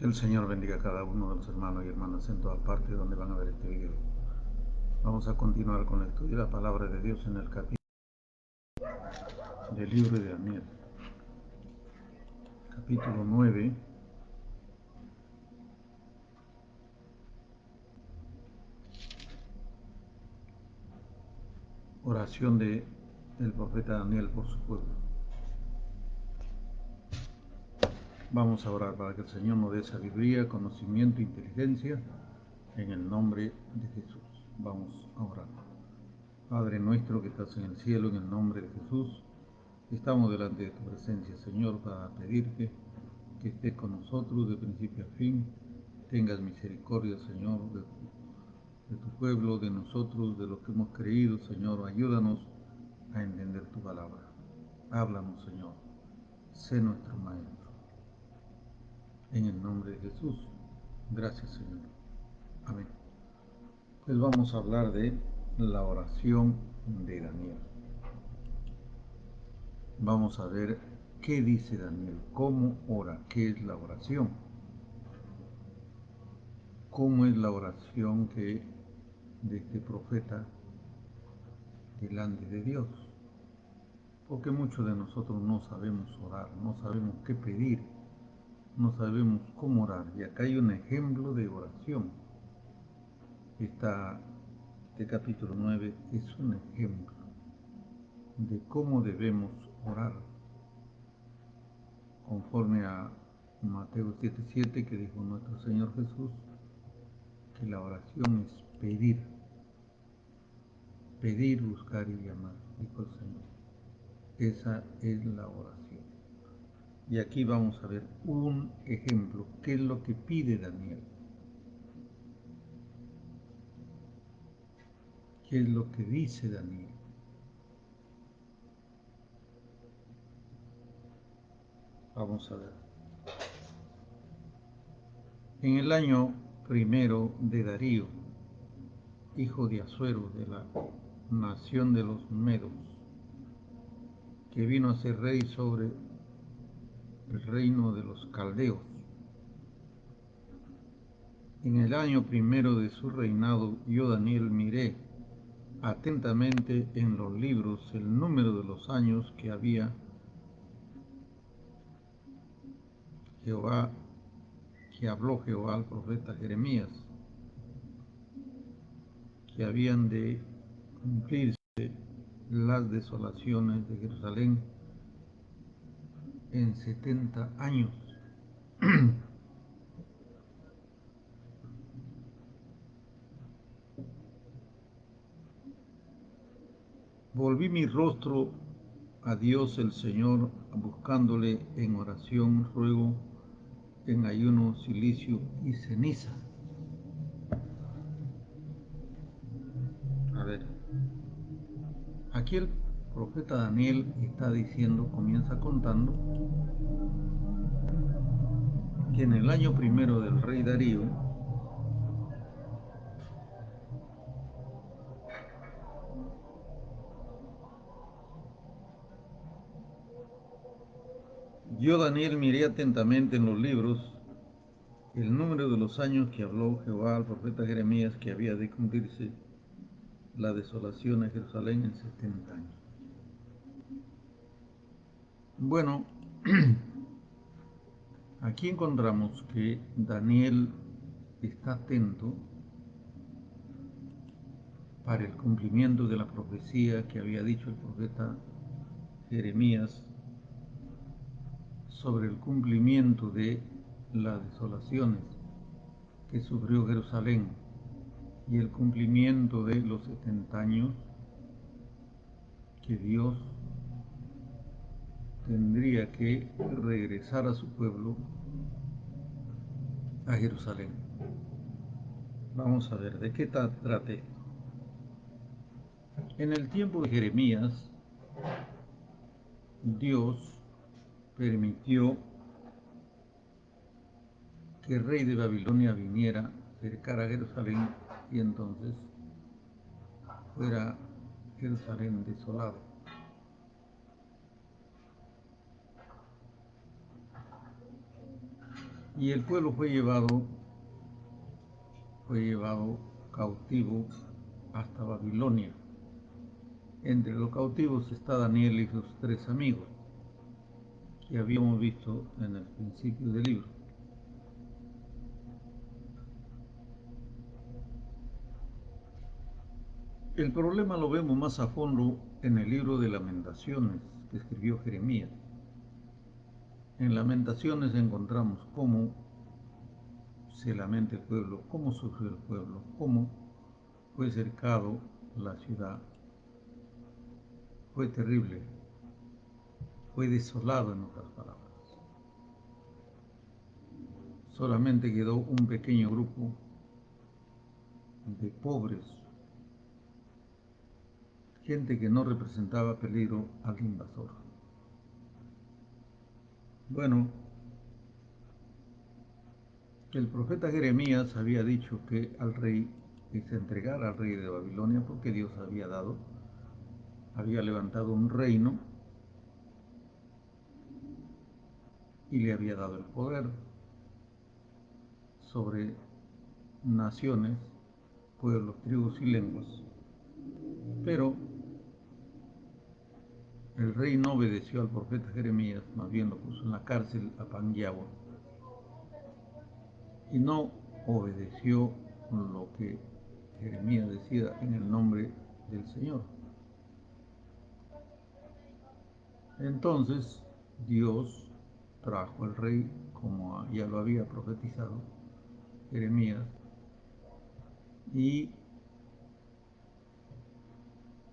Que el Señor bendiga a cada uno de los hermanos y hermanas en todas partes donde van a ver este video. Vamos a continuar con el estudio de la palabra de Dios en el capítulo del libro de Daniel. Capítulo 9. Oración del profeta Daniel por su pueblo. Vamos a orar para que el Señor nos dé sabiduría, conocimiento e inteligencia en el nombre de Jesús. Vamos a orar. Padre nuestro que estás en el cielo, en el nombre de Jesús, estamos delante de tu presencia, Señor, para pedirte que estés con nosotros de principio a fin. Tengas misericordia, Señor, de tu pueblo, de nosotros, de los que hemos creído, Señor. Ayúdanos a entender tu palabra. Háblanos, Señor. Sé nuestro Maestro. En el nombre de Jesús. Gracias, Señor. Amén. Pues vamos a hablar de la oración de Daniel. Vamos a ver qué dice Daniel, cómo ora, qué es la oración. Cómo es la oración de este profeta delante de Dios. Porque muchos de nosotros no sabemos orar, no sabemos qué pedir, no sabemos cómo orar. Y acá hay un ejemplo de oración. Este capítulo 9 es un ejemplo de cómo debemos orar, conforme a Mateo 7:7, que dijo nuestro Señor Jesús, que la oración es pedir, buscar y llamar, dijo el Señor. Esa es la oración. Y aquí vamos a ver un ejemplo, qué es lo que pide Daniel. ¿Qué es lo que dice Daniel? Vamos a ver. En el año primero de Darío, hijo de Asuero, de la nación de los Medos, que vino a ser rey sobre el reino de los caldeos. En el año primero de su reinado, yo, Daniel, miré atentamente en los libros el número de los años que habló Jehová al profeta Jeremías, que habían de cumplirse las desolaciones de Jerusalén en 70 años. Volví mi rostro a Dios el Señor, buscándole en oración, ruego, en ayuno, cilicio y ceniza. A ver, aquí el profeta Daniel está diciendo, comienza contando, que en el año primero del rey Darío, yo, Daniel, miré atentamente en los libros el número de los años que habló Jehová al profeta Jeremías, que había de cumplirse la desolación de Jerusalén en 70 años. Bueno, aquí encontramos que Daniel está atento para el cumplimiento de la profecía que había dicho el profeta Jeremías sobre el cumplimiento de las desolaciones que sufrió Jerusalén y el cumplimiento de los 70 años que Dios tendría que regresar a su pueblo, a Jerusalén. Vamos a ver de qué trate. En el tiempo de Jeremías, Dios permitió que el rey de Babilonia viniera, cercara a Jerusalén, y entonces fuera Jerusalén desolado. Y el pueblo fue llevado cautivo hasta Babilonia. Entre los cautivos está Daniel y sus 3 amigos, que habíamos visto en el principio del libro. El problema lo vemos más a fondo en el libro de Lamentaciones que escribió Jeremías. En Lamentaciones encontramos cómo se lamenta el pueblo, cómo sufrió el pueblo, cómo fue cercado la ciudad. Fue terrible, fue desolado, en otras palabras. Solamente quedó un pequeño grupo de pobres, gente que no representaba peligro al invasor. Bueno, el profeta Jeremías había dicho que al rey, que se entregara al rey de Babilonia, porque Dios había levantado un reino y le había dado el poder sobre naciones, pueblos, tribus y lenguas. Pero el rey no obedeció al profeta Jeremías, más bien lo puso en la cárcel a pan y agua. Y no obedeció lo que Jeremías decía en el nombre del Señor. Entonces Dios trajo al rey, como ya lo había profetizado Jeremías, y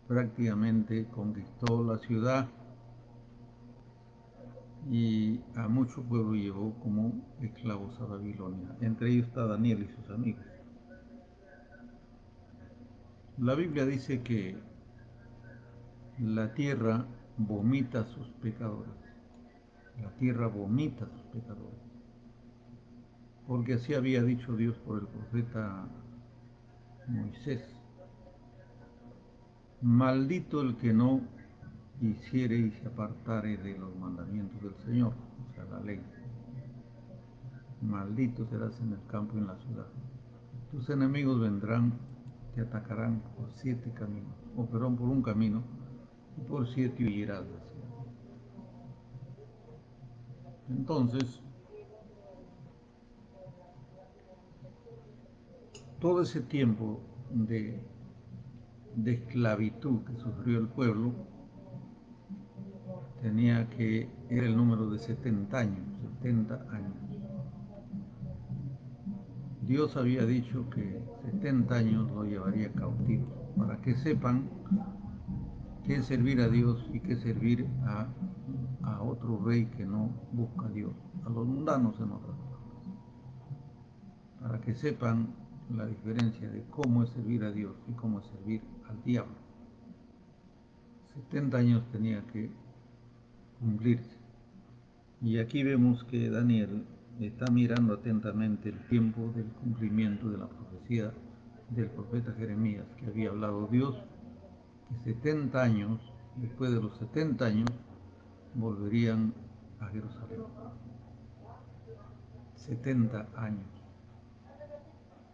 prácticamente conquistó la ciudad y a mucho pueblo llevó como esclavos a Babilonia. Entre ellos está Daniel y sus amigos. La Biblia dice que la tierra vomita a sus pecadores. La tierra vomita a sus pecadores. Porque así había dicho Dios por el profeta Moisés. Maldito el que no hiciere y se apartare de los mandamientos del Señor, o sea, la ley. Maldito serás en el campo y en la ciudad. Tus enemigos vendrán, te atacarán por 7 caminos, o perdón, por un camino, y por 7 huirás. Entonces, todo ese tiempo de esclavitud que sufrió el pueblo era el número de 70 años, 70 años. Dios había dicho que 70 años lo llevaría cautivo, para que sepan qué es servir a Dios y qué es servir a otro rey que no busca a Dios, a los mundanos en otras palabras, para que sepan la diferencia de cómo es servir a Dios y cómo es servir al diablo. 70 años tenía que cumplirse. Y aquí vemos que Daniel está mirando atentamente el tiempo del cumplimiento de la profecía del profeta Jeremías, que había hablado Dios, que 70 años, después de los 70 años, volverían a Jerusalén. 70 años.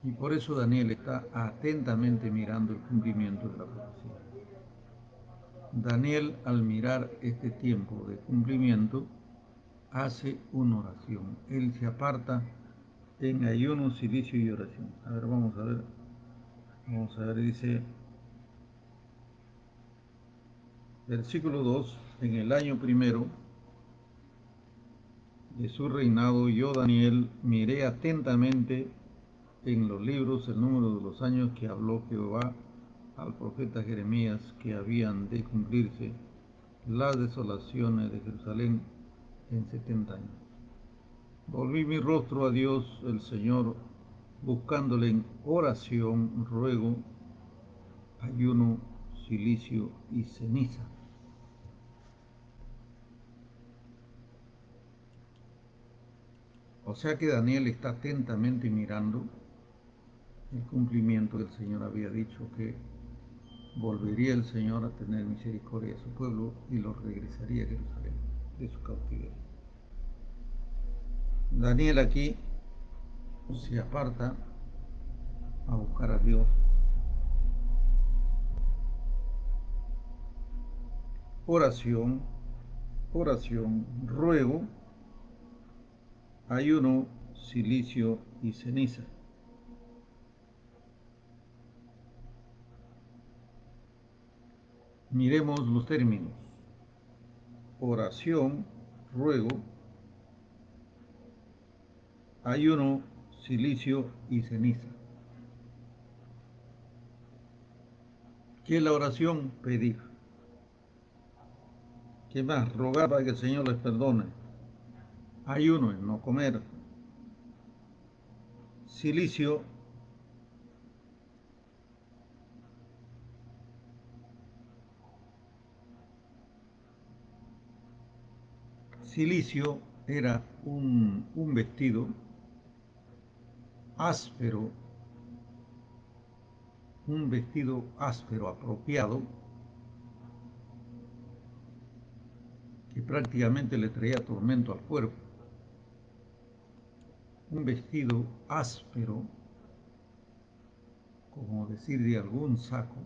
Y por eso Daniel está atentamente mirando el cumplimiento de la profecía. Daniel, al mirar este tiempo de cumplimiento, hace una oración. Él se aparta en ayuno, silicio y oración. A ver, vamos a ver, dice, versículo 2, en el año primero de su reinado, yo, Daniel, miré atentamente en los libros el número de los años que habló Jehová al profeta Jeremías, que habían de cumplirse las desolaciones de Jerusalén en 70 años. Volví mi rostro a Dios el Señor, buscándole en oración, ruego, ayuno, silicio y ceniza. O sea que Daniel está atentamente mirando el cumplimiento que el Señor había dicho, que volvería el Señor a tener misericordia de su pueblo y los regresaría a Jerusalén de su cautiverio. Daniel aquí se aparta a buscar a Dios. Oración, oración, ruego, ayuno, silicio y ceniza. Miremos los términos. Oración, ruego, ayuno, silicio y ceniza. ¿Qué es la oración? Pedir. ¿Qué más? Rogar para que el Señor les perdone. Ayuno es no comer. Silicio, silicio era un vestido áspero, un vestido áspero apropiado que prácticamente le traía tormento al cuerpo. Un vestido áspero, como decir de algún saco,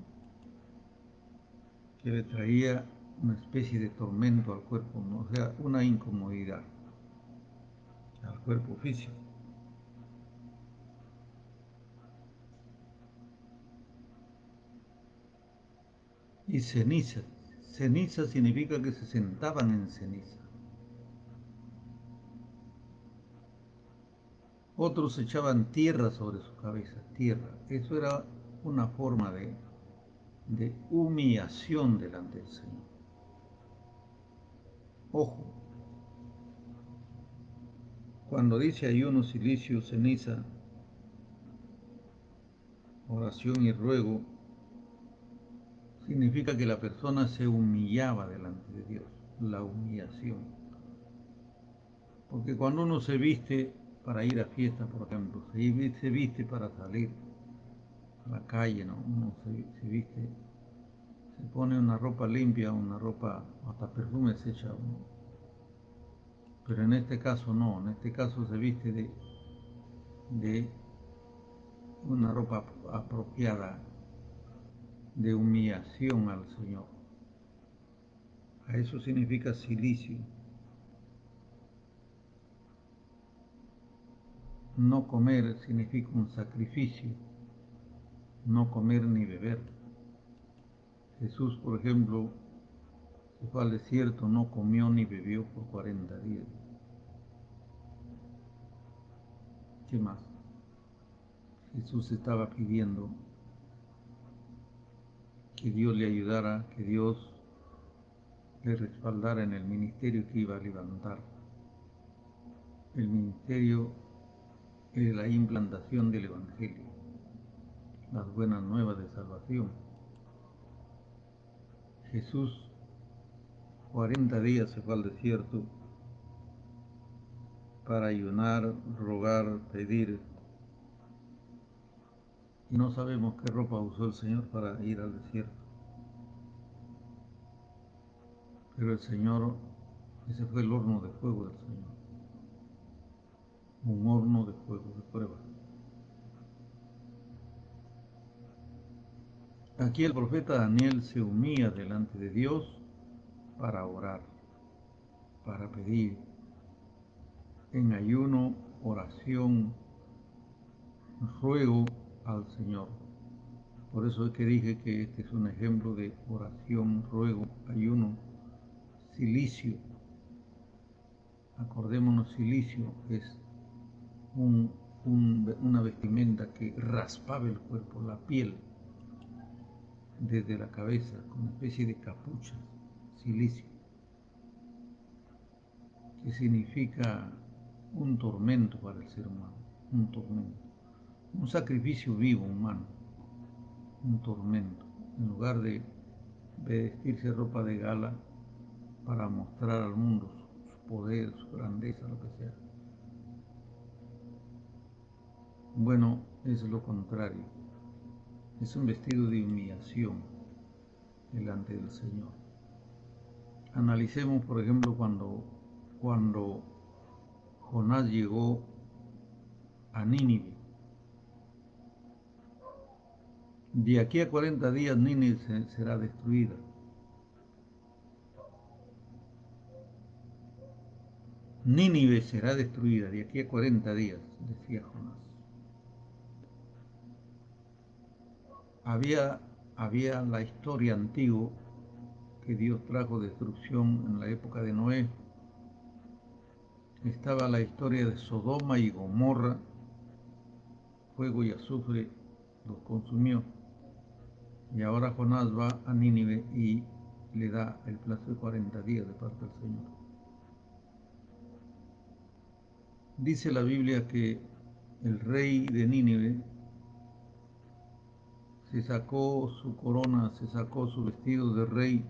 que le traía una especie de tormento al cuerpo, ¿no? O sea, una incomodidad al cuerpo físico. Y ceniza. Ceniza significa que se sentaban en ceniza. Otros echaban tierra sobre su cabeza, tierra. Eso era una forma de humillación delante del Señor. Ojo, cuando dice ayuno, silicio, ceniza, oración y ruego, significa que la persona se humillaba delante de Dios, la humillación. Porque cuando uno se viste para ir a fiesta, por ejemplo, se viste para salir a la calle, ¿no? Uno se viste, se pone una ropa limpia, una ropa, hasta perfume se echa uno. Pero en este caso no, en este caso se viste de una ropa apropiada, de humillación al Señor. A eso significa silicio. No comer significa un sacrificio, no comer ni beber. Jesús, por ejemplo, se fue al desierto, no comió ni bebió por 40 días. ¿Qué más? Jesús estaba pidiendo que Dios le ayudara, que Dios le respaldara en el ministerio que iba a levantar. El ministerio es la implantación del Evangelio, las buenas nuevas de salvación. Jesús 40 días se fue al desierto para ayunar, rogar, pedir. Y no sabemos qué ropa usó el Señor para ir al desierto. Pero el Señor, ese fue el horno de fuego del Señor. Un horno de fuego, de prueba. Aquí el profeta Daniel se humilla delante de Dios para orar, para pedir, en ayuno, oración, ruego al Señor. Por eso es que dije que este es un ejemplo de oración, ruego, ayuno, silicio. Acordémonos, silicio es una vestimenta que raspaba el cuerpo, la piel, desde la cabeza, con una especie de capucha, silicio, que significa un tormento para el ser humano, un tormento, un sacrificio vivo humano, un tormento, en lugar de vestirse ropa de gala para mostrar al mundo su poder, su grandeza, lo que sea. Bueno, es lo contrario, es un vestido de humillación delante del Señor. Analicemos, por ejemplo, cuando Jonás llegó a Nínive. De aquí a 40 días Nínive será destruida. Nínive será destruida de aquí a 40 días, decía Jonás. Había la historia antigua que Dios trajo destrucción en la época de Noé. Estaba la historia de Sodoma y Gomorra, fuego y azufre los consumió. Y ahora Jonás va a Nínive y le da el plazo de 40 días de parte del Señor. Dice la Biblia que el rey de Nínive se sacó su corona, se sacó su vestido de rey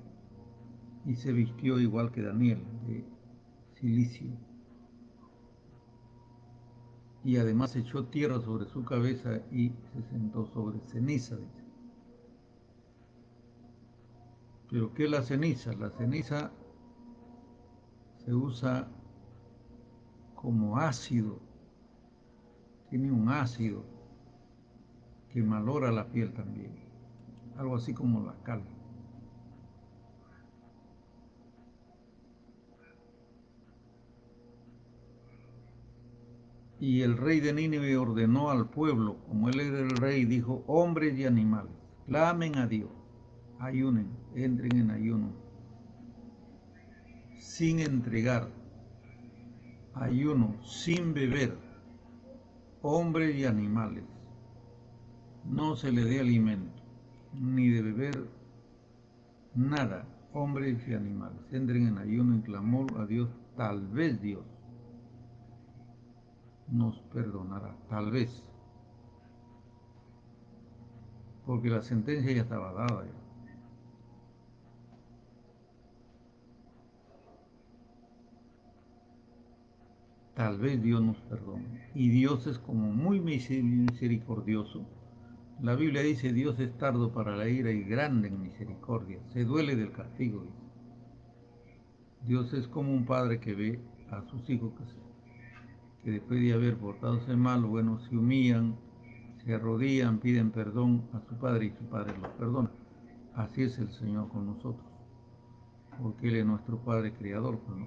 y se vistió igual que Daniel, de silicio. Y además echó tierra sobre su cabeza y se sentó sobre ceniza, dice. Pero ¿qué es la ceniza? La ceniza se usa como ácido, tiene un ácido que malora la piel también, algo así como la cal. Y el rey de Nínive ordenó al pueblo, como él era el rey, dijo: hombres y animales, clamen a Dios, ayunen, entren en ayuno, sin entregar, ayuno, sin beber, hombres y animales, no se le dé alimento, ni de beber nada, hombres y animales, entren en ayuno, en clamor a Dios, tal vez Dios nos perdonará, tal vez, porque la sentencia ya estaba dada. Tal vez Dios nos perdone. Y Dios es como muy misericordioso. La Biblia dice: Dios es tardo para la ira y grande en misericordia. Se duele del castigo. Dios es como un padre que ve a sus hijos que después de haber portadose mal, bueno, se humillan, se arrodillan, piden perdón a su padre y su padre los perdona. Así es el Señor con nosotros, porque Él es nuestro Padre Creador, ¿no?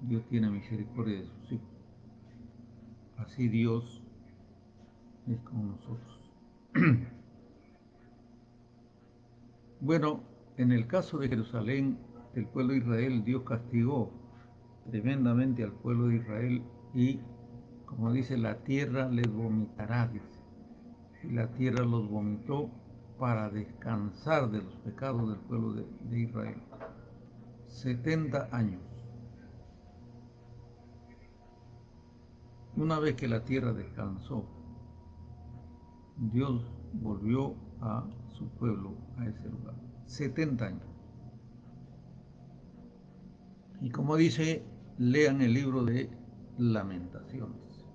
Dios tiene misericordia de sus hijos. Así Dios es con nosotros. Bueno, en el caso de Jerusalén, del pueblo de Israel, Dios castigó tremendamente al pueblo de Israel y, como dice, la tierra les vomitará, dice. Y la tierra los vomitó para descansar de los pecados del pueblo de Israel. 70 años. Una vez que la tierra descansó, Dios volvió a su pueblo a ese lugar. 70 años. Y como dice, lean el libro de Lamentaciones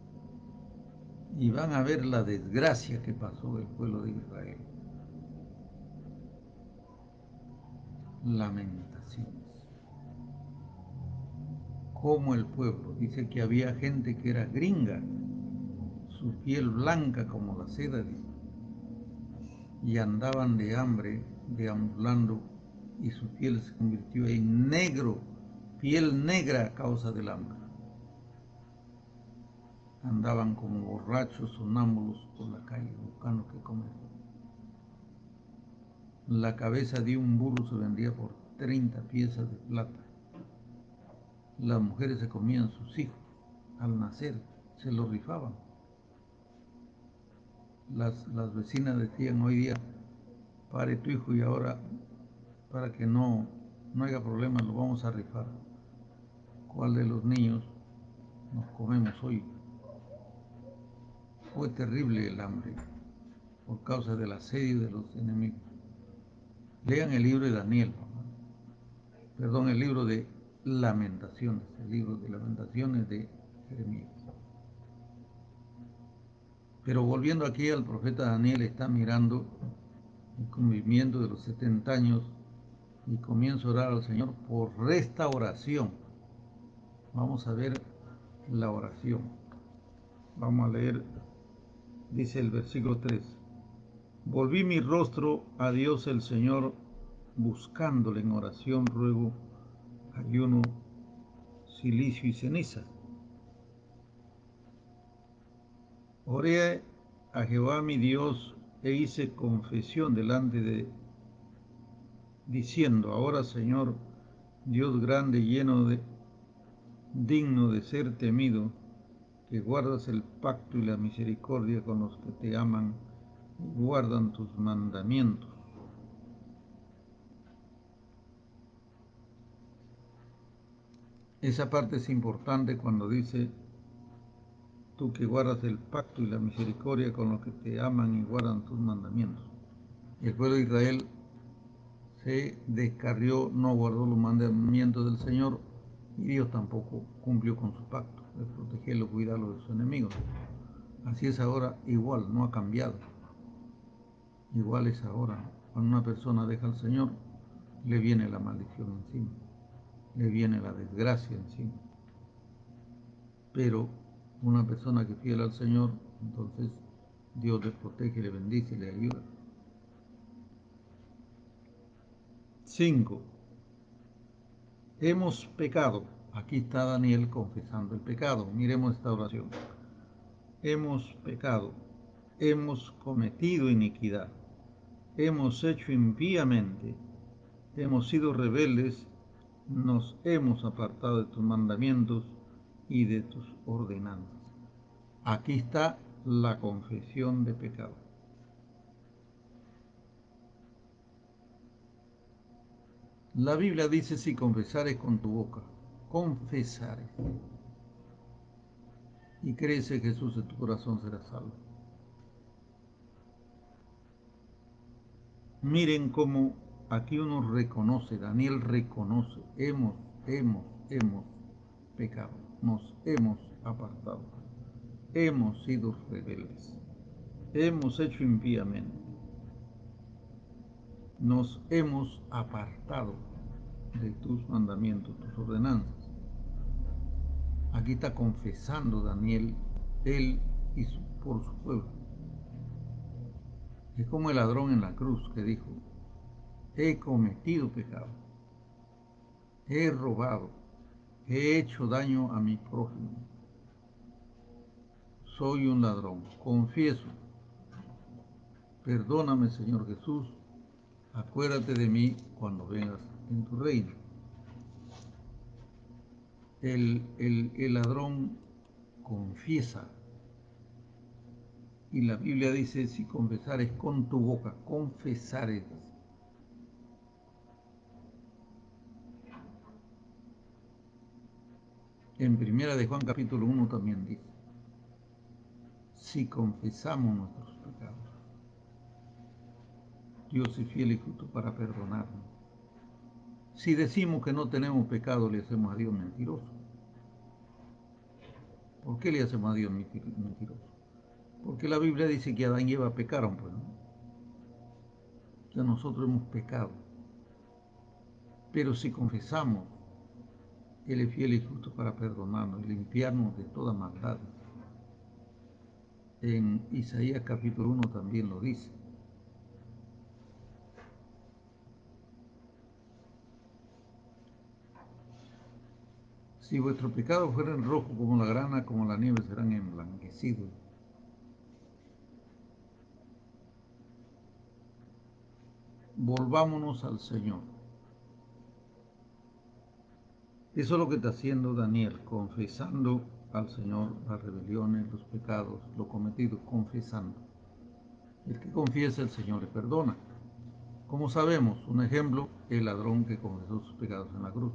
y van a ver la desgracia que pasó el pueblo de Israel. Lamentaciones. Como el pueblo, dice que había gente que era gringa, su piel blanca como la seda, dice, y andaban de hambre, deambulando, y su piel se convirtió en negro, piel negra a causa del hambre. Andaban como borrachos, sonámbulos por la calle, buscando qué comer. La cabeza de un burro se vendía por 30 piezas de plata. Las mujeres se comían sus hijos al nacer, se los rifaban. Las vecinas decían: hoy día pare tu hijo y ahora, para que no haya problemas, lo vamos a rifar. ¿Cuál de los niños nos comemos hoy? Fue terrible el hambre por causa del asedio de los enemigos. Lean el libro de Daniel, perdón, el libro de Lamentaciones, el libro de Lamentaciones de Jeremías. Pero volviendo aquí, al profeta Daniel está mirando el cumplimiento de los 70 años y comienza a orar al Señor por restauración. Vamos a ver la oración. Vamos a leer, dice el versículo 3. Volví mi rostro a Dios el Señor, buscándole en oración, ruego, ayuno, silicio y ceniza. Oré a Jehová mi Dios e hice confesión delante de, diciendo, ahora Señor, Dios grande, digno de ser temido, que guardas el pacto y la misericordia con los que te aman y guardan tus mandamientos. Esa parte es importante cuando dice, tú que guardas el pacto y la misericordia con los que te aman y guardan tus mandamientos. El pueblo de Israel se descarrió, no guardó los mandamientos del Señor y Dios tampoco cumplió con su pacto de protegerlo, cuidarlo de sus enemigos. Así es ahora igual, no ha cambiado. Igual es ahora. Cuando una persona deja al Señor, le viene la maldición encima, le viene la desgracia encima. Pero una persona que es fiel al Señor, entonces Dios le protege, le bendice, le ayuda. 5. Hemos pecado. Aquí está Daniel confesando el pecado. Miremos esta oración. Hemos pecado, hemos cometido iniquidad, hemos hecho impíamente, hemos sido rebeldes, nos hemos apartado de tus mandamientos y de tus ordenanzas. Aquí está la confesión de pecado. La Biblia dice, si confesares con tu boca, confesares, y crees en Jesús en tu corazón, serás salvo. Miren cómo aquí uno reconoce, Daniel reconoce, hemos pecado, nos hemos apartado, hemos sido rebeldes, hemos hecho impíamente, nos hemos apartado de tus mandamientos, tus ordenanzas. Aquí está confesando Daniel, él y por su pueblo. Es como el ladrón en la cruz que dijo, he cometido pecado, he robado, he hecho daño a mi prójimo, soy un ladrón, confieso, perdóname Señor Jesús, acuérdate de mí cuando vengas en tu reino. El ladrón confiesa, y la Biblia dice, si confesares con tu boca, confesares. En primera de Juan capítulo 1 también dice, si confesamos nuestros pecados, Dios es fiel y justo para perdonarnos. Si decimos que no tenemos pecado, le hacemos a Dios mentiroso. ¿Por qué le hacemos a Dios mentiroso? Porque la Biblia dice que Adán y Eva pecaron, pues, ¿no? Ya nosotros hemos pecado. Pero si confesamos, Él es fiel y justo para perdonarnos y limpiarnos de toda maldad. En Isaías capítulo 1 también lo dice. Si vuestros pecados fueran rojos como la grana, como la nieve, serán emblanquecidos. Volvámonos al Señor. Eso es lo que está haciendo Daniel, confesando al Señor las rebeliones, los pecados, lo cometido, confesando. El que confiesa, el Señor le perdona. Como sabemos, un ejemplo, el ladrón que confesó sus pecados en la cruz.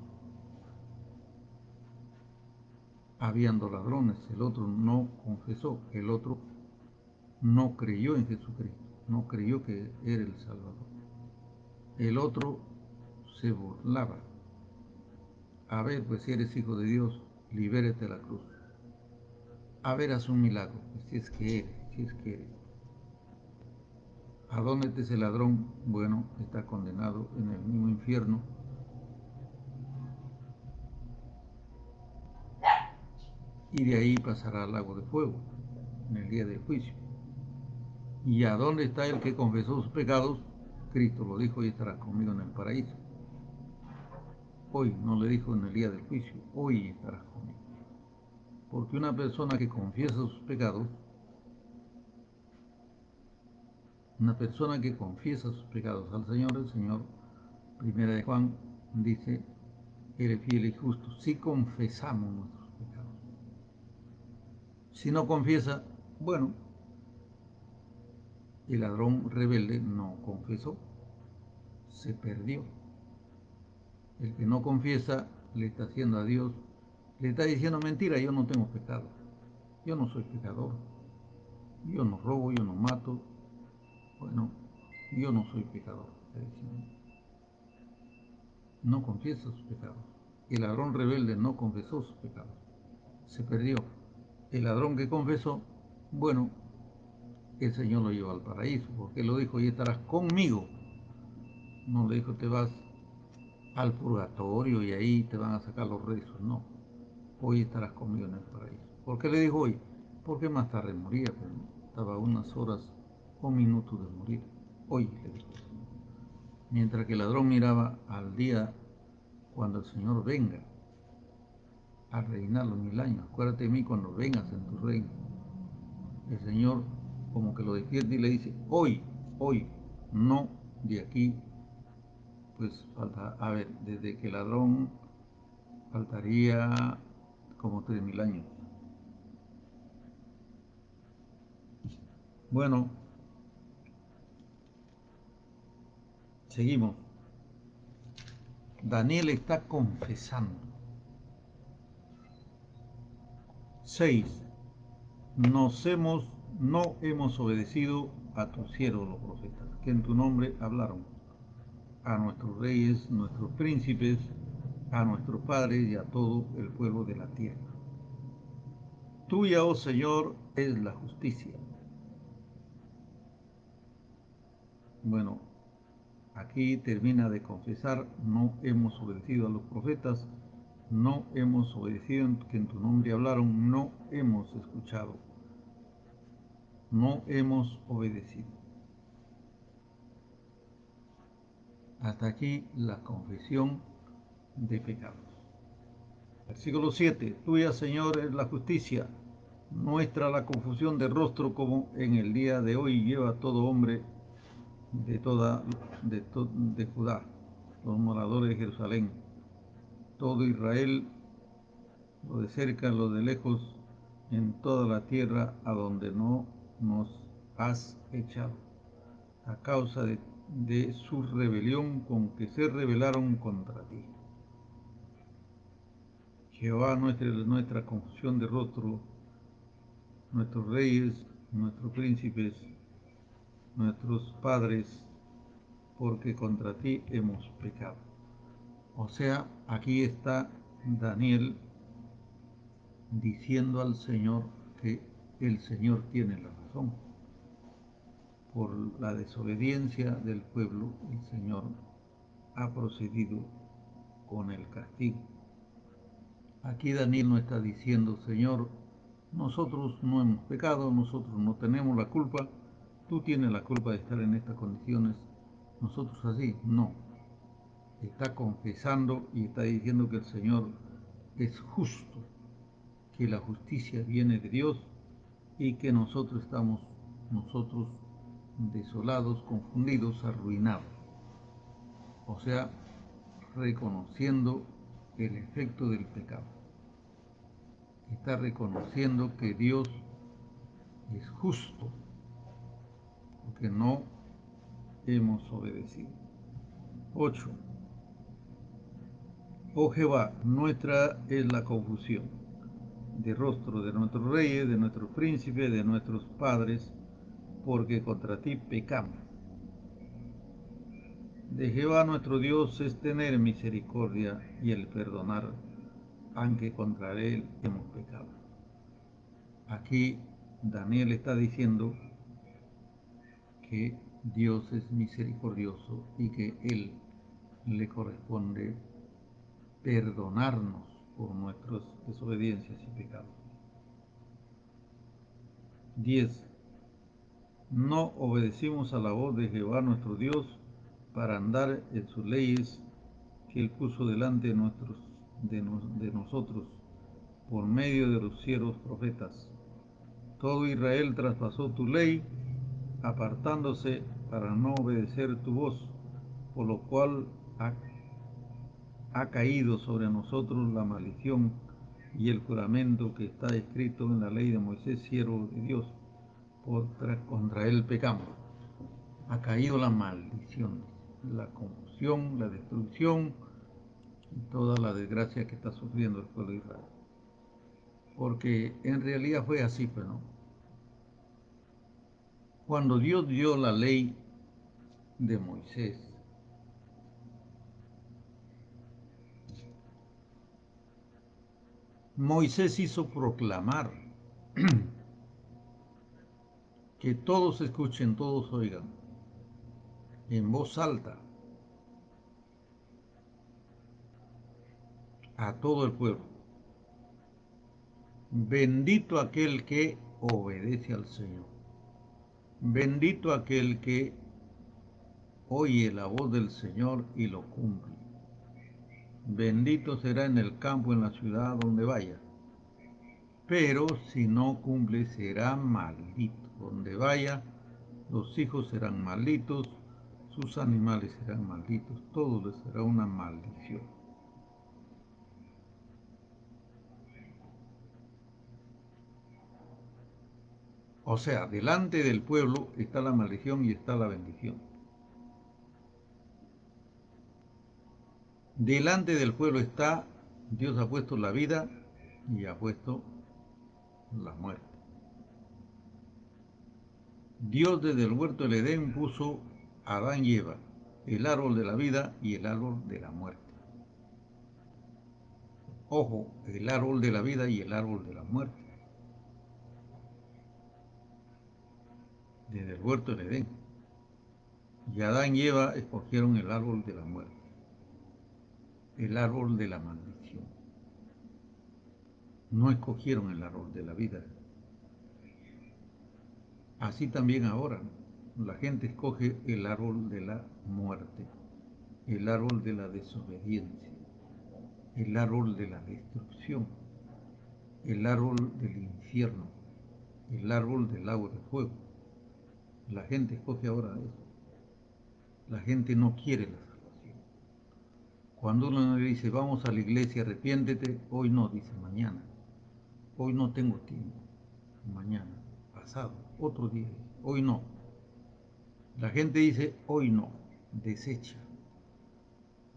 Habían dos ladrones, el otro no confesó, el otro no creyó en Jesucristo, no creyó que era el Salvador. El otro se burlaba. A ver, pues si eres hijo de Dios, libérate de la cruz. A ver, haz un milagro, pues, si es que eres, si es que eres. ¿A dónde está ese ladrón? Bueno, está condenado en el mismo infierno. y de ahí pasará al lago de fuego en el día del juicio. ¿Y a dónde está el que confesó sus pecados? Cristo lo dijo: y estarás conmigo en el paraíso. Hoy, no le dijo en el día del juicio, hoy estarás conmigo. Porque una persona que confiesa sus pecados, al Señor, el Señor, primera de Juan, dice: eres fiel y justo si confesamos nuestros pecados. Si no confiesa, bueno, el ladrón rebelde no confesó, se perdió. El que no confiesa le está haciendo a Dios, le está diciendo: mentira, yo no tengo pecado, yo no soy pecador, yo no robo, yo no mato, bueno, yo no soy pecador, está diciendo. No confiesa sus pecados. El ladrón rebelde no confesó sus pecados, se perdió. El ladrón que confesó, bueno, el Señor lo llevó al paraíso, porque lo dijo: y estarás conmigo. No le dijo: te vas al purgatorio y ahí te van a sacar los rezos. No, hoy estarás conmigo en el paraíso. ¿Por qué le dijo hoy? Porque más tarde moría, pero estaba a unas horas o minutos de morir. Hoy le dijo. Mientras que el ladrón miraba al día cuando el Señor venga a reinar los 1000 años. Acuérdate de mí cuando vengas en tu reino. El Señor como que lo despierta y le dice: hoy, no de aquí. Pues falta, a ver, desde que el ladrón faltaría como 3000 años. Bueno, seguimos. Daniel está confesando. 6. No hemos obedecido a tus siervos los profetas, que en tu nombre hablaron, a nuestros reyes, nuestros príncipes, a nuestros padres y a todo el pueblo de la tierra. Tuya, oh Señor, es la justicia. Bueno, aquí termina de confesar: no hemos obedecido a los profetas, no hemos obedecido que en tu nombre hablaron, no hemos escuchado, no hemos obedecido. Hasta aquí la confesión de pecados. Versículo 7. Tuya, Señor, es la justicia, nuestra la confusión de rostro, como en el día de hoy lleva todo hombre de Judá, los moradores de Jerusalén, todo Israel, lo de cerca, lo de lejos, en toda la tierra a donde no nos has echado, a causa de su rebelión con que se rebelaron contra ti. Jehová, nuestra confusión de rostro, nuestros reyes, nuestros príncipes, nuestros padres, porque contra ti hemos pecado. O sea, aquí está Daniel diciendo al Señor que el Señor tiene la razón. Por la desobediencia del pueblo, el Señor ha procedido con el castigo. Aquí Daniel no está diciendo: Señor, nosotros no hemos pecado, nosotros no tenemos la culpa, tú tienes la culpa de estar en estas condiciones, nosotros así. No, está confesando y está diciendo que el Señor es justo, que la justicia viene de Dios y que nosotros estamos desolados, confundidos, arruinados. O sea, reconociendo el efecto del pecado. Está reconociendo que Dios es justo, porque no hemos obedecido. 8. Oh Jehová, nuestra es la confusión de rostro de nuestros reyes, de nuestros príncipes, de nuestros padres, porque contra ti pecamos. De Jehová nuestro Dios es tener misericordia y el perdonar, aunque contra él hemos pecado. Aquí Daniel está diciendo que Dios es misericordioso y que él le corresponde perdonarnos por nuestras desobediencias y pecados. 10. No obedecimos a la voz de Jehová nuestro Dios para andar en sus leyes que Él puso delante de nosotros por medio de los siervos profetas. Todo Israel traspasó tu ley, apartándose para no obedecer tu voz, por lo cual ha caído sobre nosotros la maldición y el juramento que está escrito en la ley de Moisés, siervo de Dios. Contra él pecamos. Ha caído la maldición, la confusión, la destrucción y toda la desgracia que está sufriendo el pueblo de Israel. Porque en realidad fue así, pues, ¿no? Cuando Dios dio la ley de Moisés, Moisés hizo proclamar que todos escuchen, todos oigan, en voz alta, a todo el pueblo. Bendito aquel que obedece al Señor. Bendito aquel que oye la voz del Señor y lo cumple. Bendito será en el campo, en la ciudad, donde vaya. Pero si no cumple, será maldito. Donde vaya, los hijos serán malditos, sus animales serán malditos, todo les será una maldición. O sea, delante del pueblo está la maldición y está la bendición. Delante del pueblo está, Dios ha puesto la vida y ha puesto la muerte. Dios desde el huerto del Edén puso a Adán y Eva, el árbol de la vida y el árbol de la muerte. Ojo, el árbol de la vida y el árbol de la muerte. Desde el huerto del Edén. Y Adán y Eva escogieron el árbol de la muerte, el árbol de la maldición. No escogieron el árbol de la vida. Así también ahora, la gente escoge el árbol de la muerte, el árbol de la desobediencia, el árbol de la destrucción, el árbol del infierno, el árbol del lago de fuego. La gente escoge ahora eso. La gente no quiere la salvación. Cuando uno le dice, vamos a la iglesia, arrepiéntete, hoy no, dice mañana. Hoy no tengo tiempo. Mañana, pasado, otro día. Hoy no. La gente dice, hoy no. Desecha.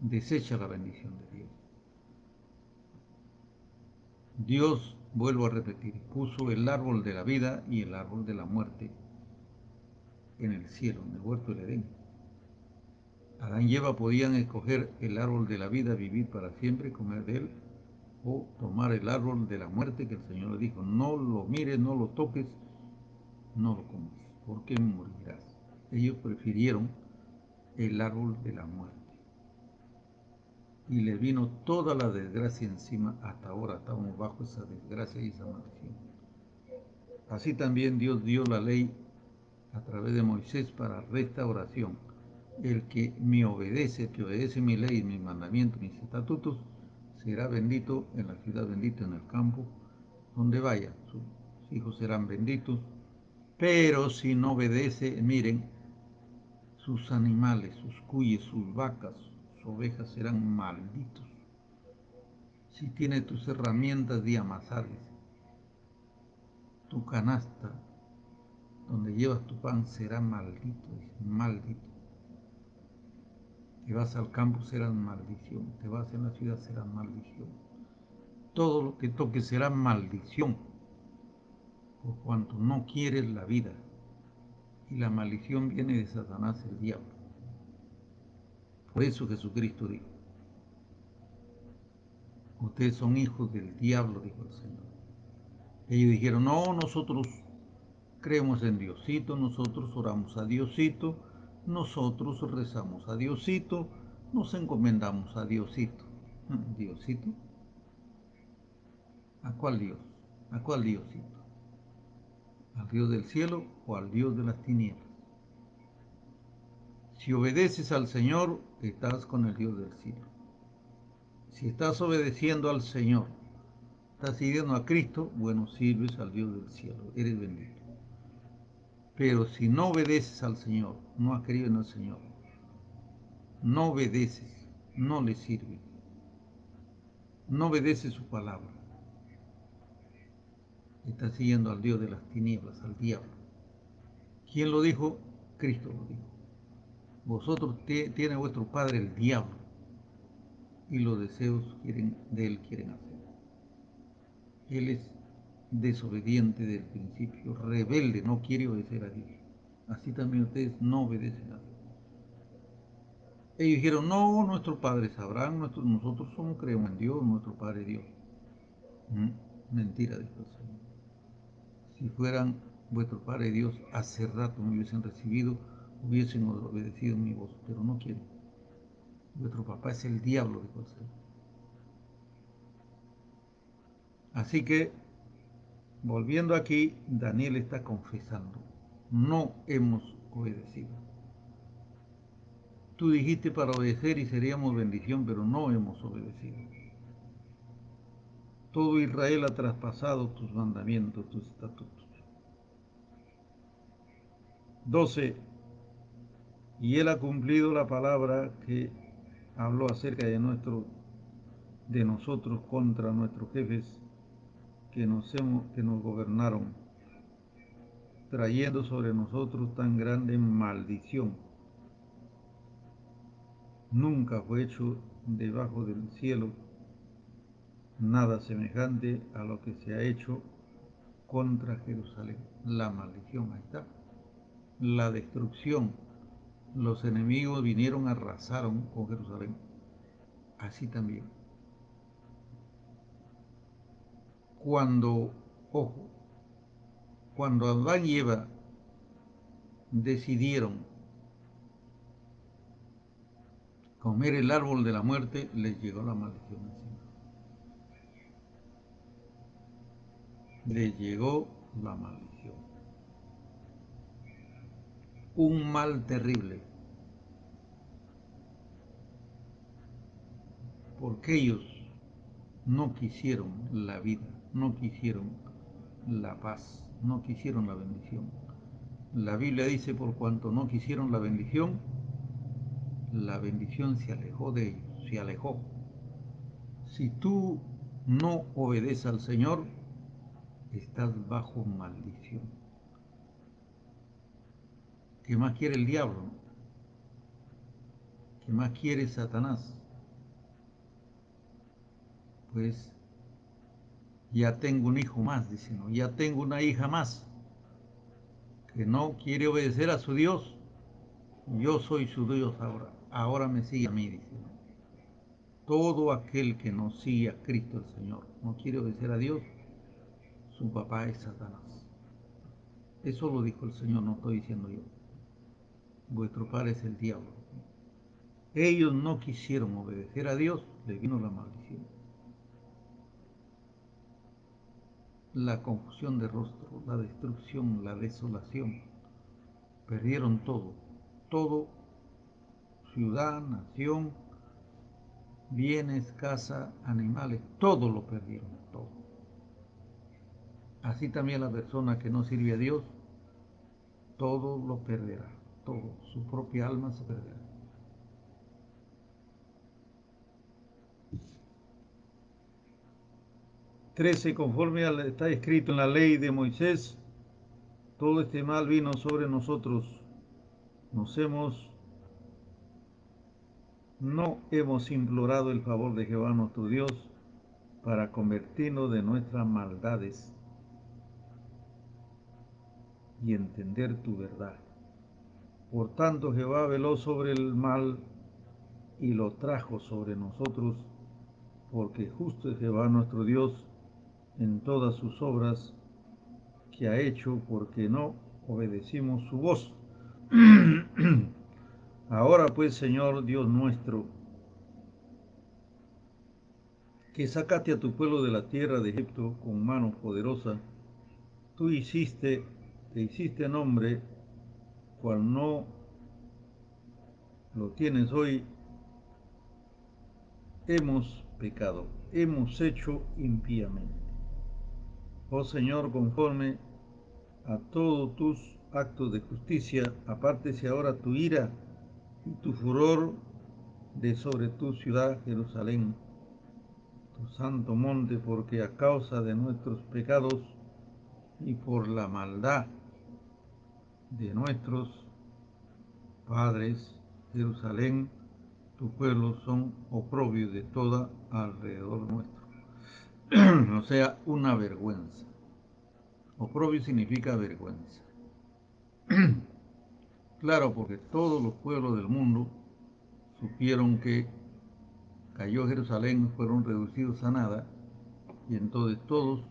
Desecha la bendición de Dios. Dios, vuelvo a repetir, puso el árbol de la vida y el árbol de la muerte en el cielo, en el huerto del Edén. Adán y Eva podían escoger el árbol de la vida, vivir para siempre, comer de él, o tomar el árbol de la muerte que el Señor le dijo, no lo mires, no lo toques, no lo comas, porque morirás. Ellos prefirieron el árbol de la muerte. Y les vino toda la desgracia encima. Hasta ahora estamos bajo esa desgracia y esa maldición. Así también Dios dio la ley a través de Moisés para restauración. El que me obedece, el que obedece mi ley, mis mandamientos, mis estatutos, será bendito en la ciudad, bendito en el campo, donde vaya. Sus hijos serán benditos. Pero si no obedece, miren, sus animales, sus cuyes, sus vacas, sus ovejas serán malditos. Si tiene tus herramientas de amasar, tu canasta donde llevas tu pan será maldito, maldito. Te vas al campo será maldición, te vas en la ciudad será maldición. Todo lo que toques será maldición, por cuanto no quieres la vida. Y la maldición viene de Satanás, el diablo. Por eso Jesucristo dijo, ustedes son hijos del diablo, dijo el Señor. Ellos dijeron, no, nosotros creemos en Diosito, nosotros oramos a Diosito, nosotros rezamos a Diosito, nos encomendamos a Diosito. ¿Diosito? ¿A cuál Dios? ¿A cuál Diosito? ¿Al Dios del cielo o al Dios de las tinieblas? Si obedeces al Señor, estás con el Dios del cielo. Si estás obedeciendo al Señor, estás siguiendo a Cristo, bueno, sirves al Dios del cielo, eres bendito. Pero si no obedeces al Señor, no has creído en el Señor, no obedeces, no le sirves, no obedeces su palabra, estás siguiendo al Dios de las tinieblas, al diablo. ¿Quién lo dijo? Cristo lo dijo. Vosotros tiene vuestro padre el diablo y los deseos de él quieren hacer. Él es desobediente desde el principio, rebelde, no quiere obedecer a Dios. Así también ustedes no obedecen a Dios. Ellos dijeron, no, nuestro padre es Abraham, nosotros creemos en Dios, nuestro padre Dios. Mentira, dijo el Señor. Si fueran vuestro padre Dios, hace rato me hubiesen recibido, hubiesen obedecido mi voz, pero no quieren. Vuestro papá es el diablo, dijo el Señor. Así que, volviendo aquí, Daniel está confesando, no hemos obedecido. Tú dijiste para obedecer y seríamos bendición, pero no hemos obedecido. Todo Israel ha traspasado tus mandamientos, tus estatutos. 12. Y él ha cumplido la palabra que habló acerca de nosotros contra nuestros jefes que nos gobernaron, trayendo sobre nosotros tan grande maldición. Nunca fue hecho debajo del cielo nada semejante a lo que se ha hecho contra Jerusalén. La maldición, ahí está. La destrucción. Los enemigos vinieron, arrasaron con Jerusalén. Así también. Cuando Adán y Eva decidieron comer el árbol de la muerte, les llegó la maldición encima. Les llegó la maldición. Un mal terrible. Porque ellos no quisieron la vida, no quisieron la paz, no quisieron la bendición. La Biblia dice, por cuanto no quisieron la bendición se alejó de ellos, se alejó. Si tú no obedeces al Señor, estás bajo maldición. ¿Qué más quiere el diablo? ¿Qué más quiere Satanás? Pues ya tengo un hijo más, dice, ¿no? Ya tengo una hija más que no quiere obedecer a su Dios. Yo soy su Dios ahora me sigue a mí, dice, ¿no? Todo aquel que no sigue a Cristo el Señor, no quiere obedecer a Dios, su papá es Satanás. Eso lo dijo el Señor, no estoy diciendo yo. Vuestro padre es el diablo. Ellos no quisieron obedecer a Dios, les vino la maldición. La confusión de rostro, la destrucción, la desolación. Perdieron todo, todo, ciudad, nación, bienes, casa, animales, todo lo perdieron, todo. Así también la persona que no sirve a Dios, todo lo perderá, todo, su propia alma se perderá. 13. Conforme está escrito en la ley de Moisés, todo este mal vino sobre nosotros. No hemos implorado el favor de Jehová nuestro Dios para convertirnos de nuestras maldades y entender tu verdad. Por tanto, Jehová veló sobre el mal y lo trajo sobre nosotros, porque justo es Jehová nuestro Dios en todas sus obras que ha hecho, porque no obedecimos su voz. Ahora pues, Señor Dios nuestro, que sacaste a tu pueblo de la tierra de Egipto con mano poderosa, tú hiciste te hiciste nombre, cual no lo tienes hoy, hemos pecado, hemos hecho impíamente. Oh Señor, conforme a todos tus actos de justicia, apártese ahora tu ira y tu furor de sobre tu ciudad Jerusalén, tu santo monte, porque a causa de nuestros pecados y por la maldad de nuestros padres, Jerusalén, tu pueblo son oprobios de toda alrededor nuestro. O sea, una vergüenza. Oprobio significa vergüenza. Claro, porque todos los pueblos del mundo supieron que cayó Jerusalén, fueron reducidos a nada, y entonces todos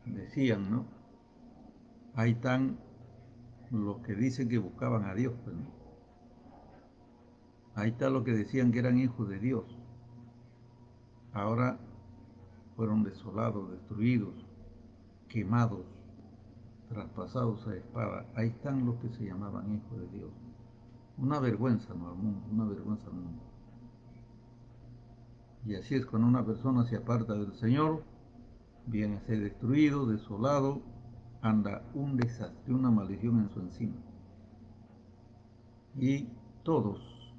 decían, ¿no? Ahí están los que dicen que buscaban a Dios, pues, ¿no? Ahí está los que decían que eran hijos de Dios. Ahora fueron desolados, destruidos, quemados, traspasados a espada. Ahí están los que se llamaban hijos de Dios. Una vergüenza, ¿no? Al mundo, una vergüenza al mundo. Y así es cuando una persona se aparta del Señor, viene a ser destruido, desolado, anda un desastre, una maldición en su encima. Y todos,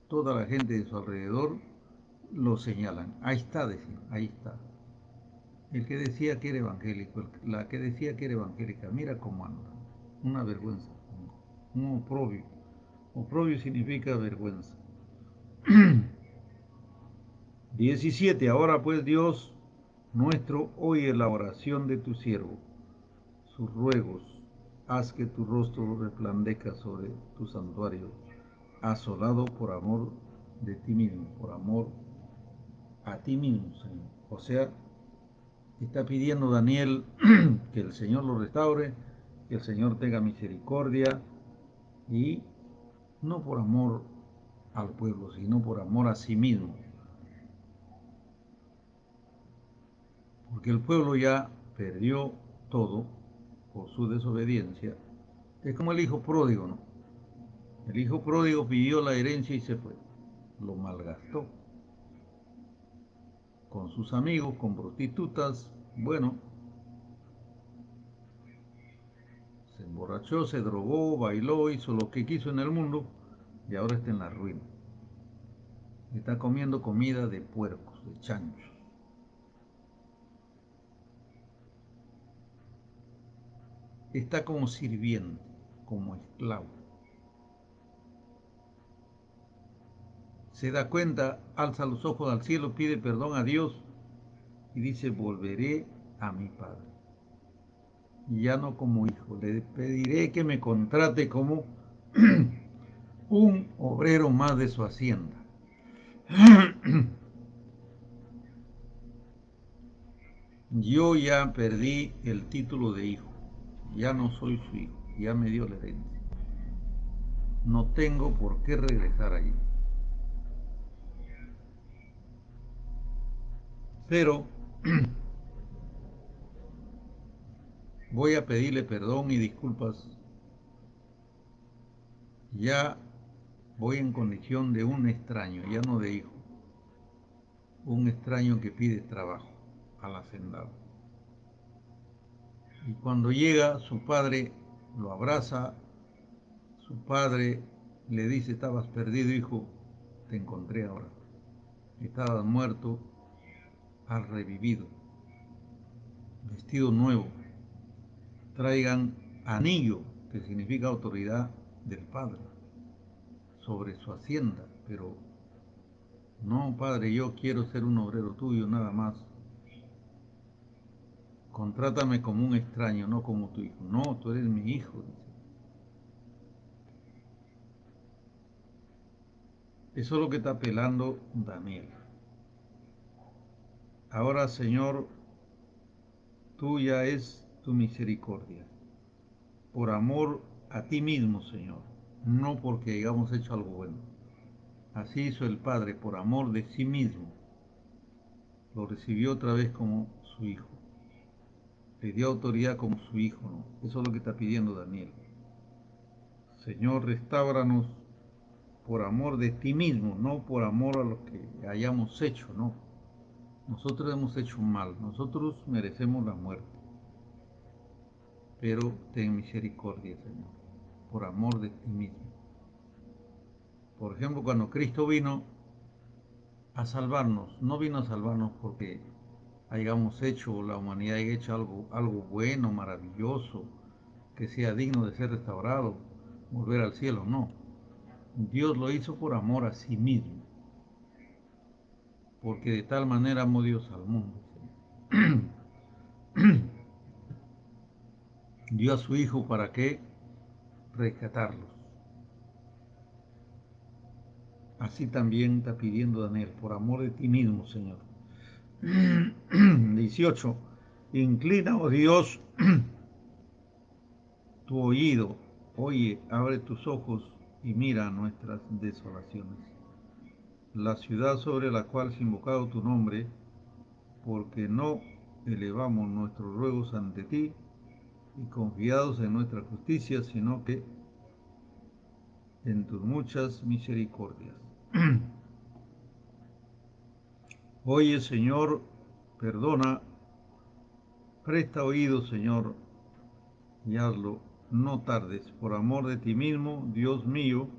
toda la gente de su alrededor lo señalan. Ahí está, decían, ahí está. El que decía que era evangélico, la que decía que era evangélica, mira cómo anda. Una vergüenza, un oprobio. Oprobio significa vergüenza. 17. Ahora pues Dios nuestro, oye la oración de tu siervo, sus ruegos, haz que tu rostro resplandezca sobre tu santuario, asolado por amor de ti mismo, por amor a ti mismo, Señor. O sea, está pidiendo Daniel que el Señor lo restaure, que el Señor tenga misericordia, y no por amor al pueblo, sino por amor a sí mismo. Porque el pueblo ya perdió todo por su desobediencia. Es como el hijo pródigo, ¿no? El hijo pródigo pidió la herencia y se fue. Lo malgastó con sus amigos, con prostitutas. Bueno, se emborrachó, se drogó, bailó, hizo lo que quiso en el mundo y ahora está en la ruina. Está comiendo comida de puercos, de chanchos. Está como sirviente, como esclavo. Se da cuenta, alza los ojos al cielo, pide perdón a Dios y dice, volveré a mi padre. Y ya no como hijo, le pediré que me contrate como un obrero más de su hacienda. Yo ya perdí el título de hijo, ya no soy su hijo, ya me dio la herencia. No tengo por qué regresar allí. Pero voy a pedirle perdón y disculpas. Ya voy en condición de un extraño, ya no de hijo. Un extraño que pide trabajo al hacendado. Y cuando llega, su padre lo abraza, su padre le dice, estabas perdido, hijo, te encontré ahora. Estabas muerto, has revivido. Vestido nuevo. Traigan anillo, que significa autoridad del padre, sobre su hacienda. Pero no, padre, yo quiero ser un obrero tuyo nada más. Contrátame como un extraño, no como tu hijo. No, tú eres mi hijo, dice. Eso es lo que está apelando Daniel. Ahora, Señor, tuya es tu misericordia, por amor a ti mismo, Señor, no porque hayamos hecho algo bueno. Así hizo el Padre, por amor de sí mismo. Lo recibió otra vez como su hijo. le dio autoridad como su hijo, ¿no? Eso es lo que está pidiendo Daniel. Señor, restáuranos por amor de ti mismo, no por amor a lo que hayamos hecho, no. Nosotros hemos hecho mal, nosotros merecemos la muerte, pero ten misericordia, Señor, por amor de ti mismo. Por ejemplo, cuando Cristo vino a salvarnos, no vino a salvarnos porque hayamos hecho, la humanidad haya hecho algo bueno, maravilloso, que sea digno de ser restaurado, volver al cielo, no. Dios lo hizo por amor a sí mismo, porque de tal manera amó Dios al mundo. Dio a su Hijo para que rescatarlos. Así también está pidiendo Daniel, por amor de ti mismo, Señor. 18. Inclina, oh Dios, tu oído, oye, abre tus ojos y mira nuestras desolaciones. La ciudad sobre la cual se ha invocado tu nombre, porque no elevamos nuestros ruegos ante ti y confiados en nuestra justicia, sino que en tus muchas misericordias. Oye, Señor, perdona, presta oído, Señor, y hazlo, no tardes, por amor de ti mismo, Dios mío,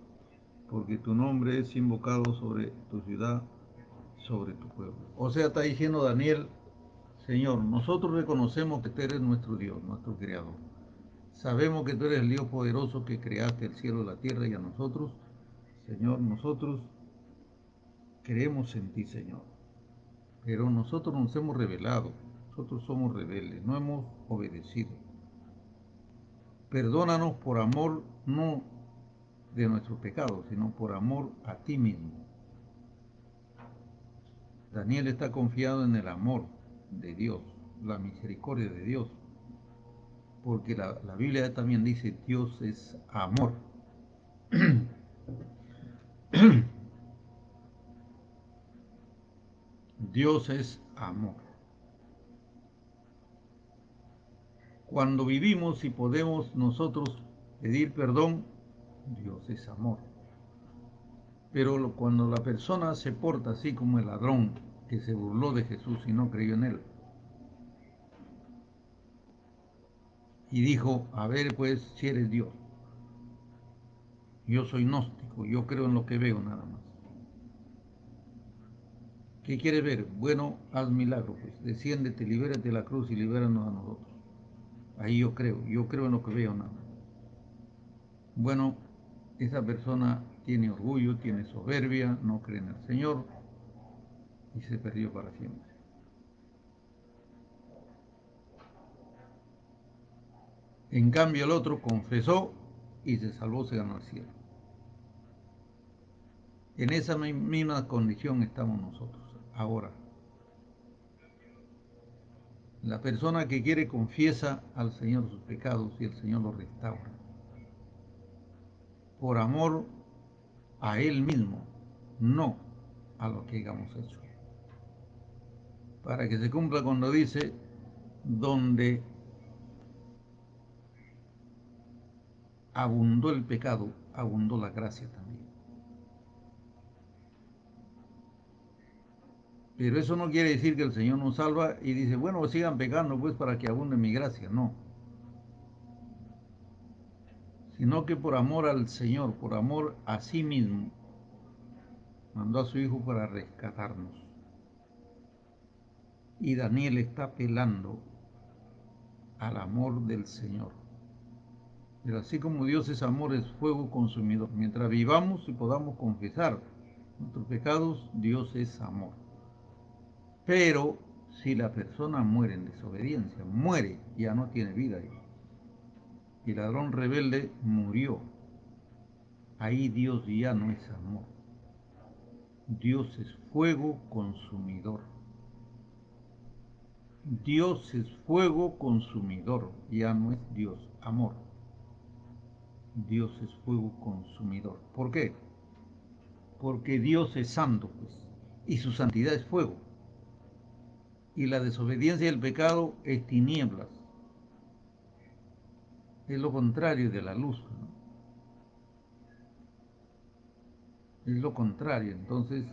porque tu nombre es invocado sobre tu ciudad, sobre tu pueblo. O sea, está diciendo Daniel, Señor, nosotros reconocemos que tú eres nuestro Dios, nuestro Creador. Sabemos que tú eres el Dios poderoso que creaste el cielo y la tierra, y a nosotros, Señor, nosotros creemos en ti, Señor. Pero nosotros nos hemos rebelado, nosotros somos rebeldes, no hemos obedecido. Perdónanos por amor, no de nuestros pecados, sino por amor a ti mismo. Daniel está confiado en el amor de Dios, la misericordia de Dios, porque la Biblia también dice Dios es amor. Dios es amor. Cuando vivimos y podemos nosotros pedir perdón, Dios es amor. Pero cuando la persona se porta así como el ladrón que se burló de Jesús y no creyó en él, y dijo, a ver pues si eres Dios, yo soy gnóstico, yo creo en lo que veo nada más. ¿Qué quieres ver? Bueno, haz milagro, pues desciéndete, libérate de la cruz y libéranos a nosotros. Ahí yo creo en lo que veo nada más. Bueno, esa persona tiene orgullo, tiene soberbia, no cree en el Señor y se perdió para siempre. En cambio el otro confesó y se salvó, se ganó el cielo. En esa misma condición estamos nosotros ahora. La persona que quiere confiesa al Señor sus pecados y el Señor los restaura. Por amor a Él mismo, no a lo que hayamos hecho. Para que se cumpla cuando dice, donde abundó el pecado, abundó la gracia también. Pero eso no quiere decir que el Señor nos salva y dice, bueno, sigan pecando pues para que abunde mi gracia. No. Sino que por amor al Señor, por amor a sí mismo, mandó a su Hijo para rescatarnos. Y Daniel está apelando al amor del Señor. Pero así como Dios es amor, es fuego consumidor. Mientras vivamos y podamos confesar nuestros pecados, Dios es amor. Pero si la persona muere en desobediencia, muere, ya no tiene vida. Y el ladrón rebelde murió. Ahí Dios ya no es amor. Dios es fuego consumidor. Dios es fuego consumidor, ya no es Dios amor. Dios es fuego consumidor. ¿Por qué? Porque Dios es santo, pues, y su santidad es fuego. Y la desobediencia y el pecado es tinieblas. es lo contrario de la luz, ¿no? Es lo contrario, entonces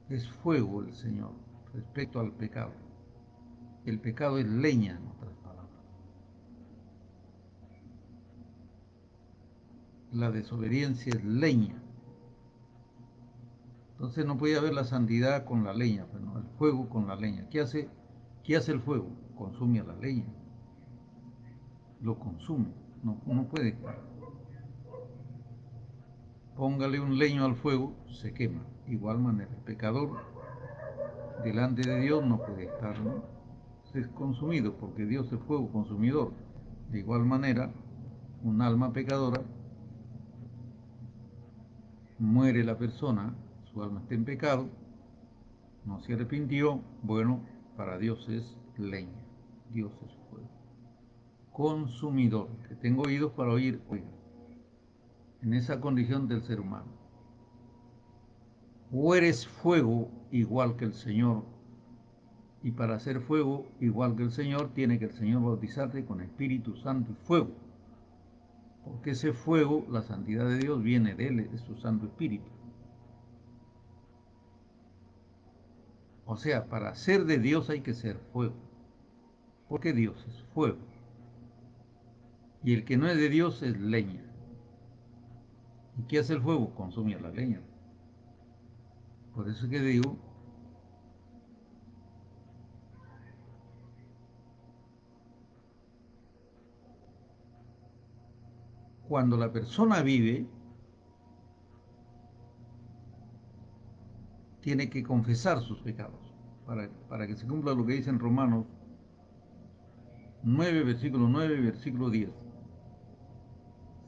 es fuego el Señor respecto al pecado. El pecado es leña, en otras palabras. La desobediencia es leña. Entonces no puede haber la santidad con la leña, pues no, el fuego con la leña. ¿Qué hace el fuego? Consume a la leña. Lo consume. No puede estar. Póngale un leño al fuego, se quema. Igual manera, el pecador delante de Dios no puede estar, ¿no? Es consumido porque Dios es fuego consumidor. De igual manera, un alma pecadora, muere la persona, su alma está en pecado, no se arrepintió, bueno, para Dios es leña, Dios es fuego. Consumidor, que tengo oídos para oír, oiga, en esa condición del ser humano. O eres fuego igual que el Señor, y para ser fuego igual que el Señor, tiene que el Señor bautizarte con Espíritu Santo y fuego. Porque ese fuego, la santidad de Dios, viene de Él, de su Santo Espíritu. O sea, para ser de Dios hay que ser fuego. Porque Dios es fuego. Y el que no es de Dios es leña. ¿Y qué hace el fuego? Consume a la leña. Por eso que digo, cuando la persona vive, tiene que confesar sus pecados. Para que se cumpla lo que dice en Romanos 9, versículo 9, versículo 10.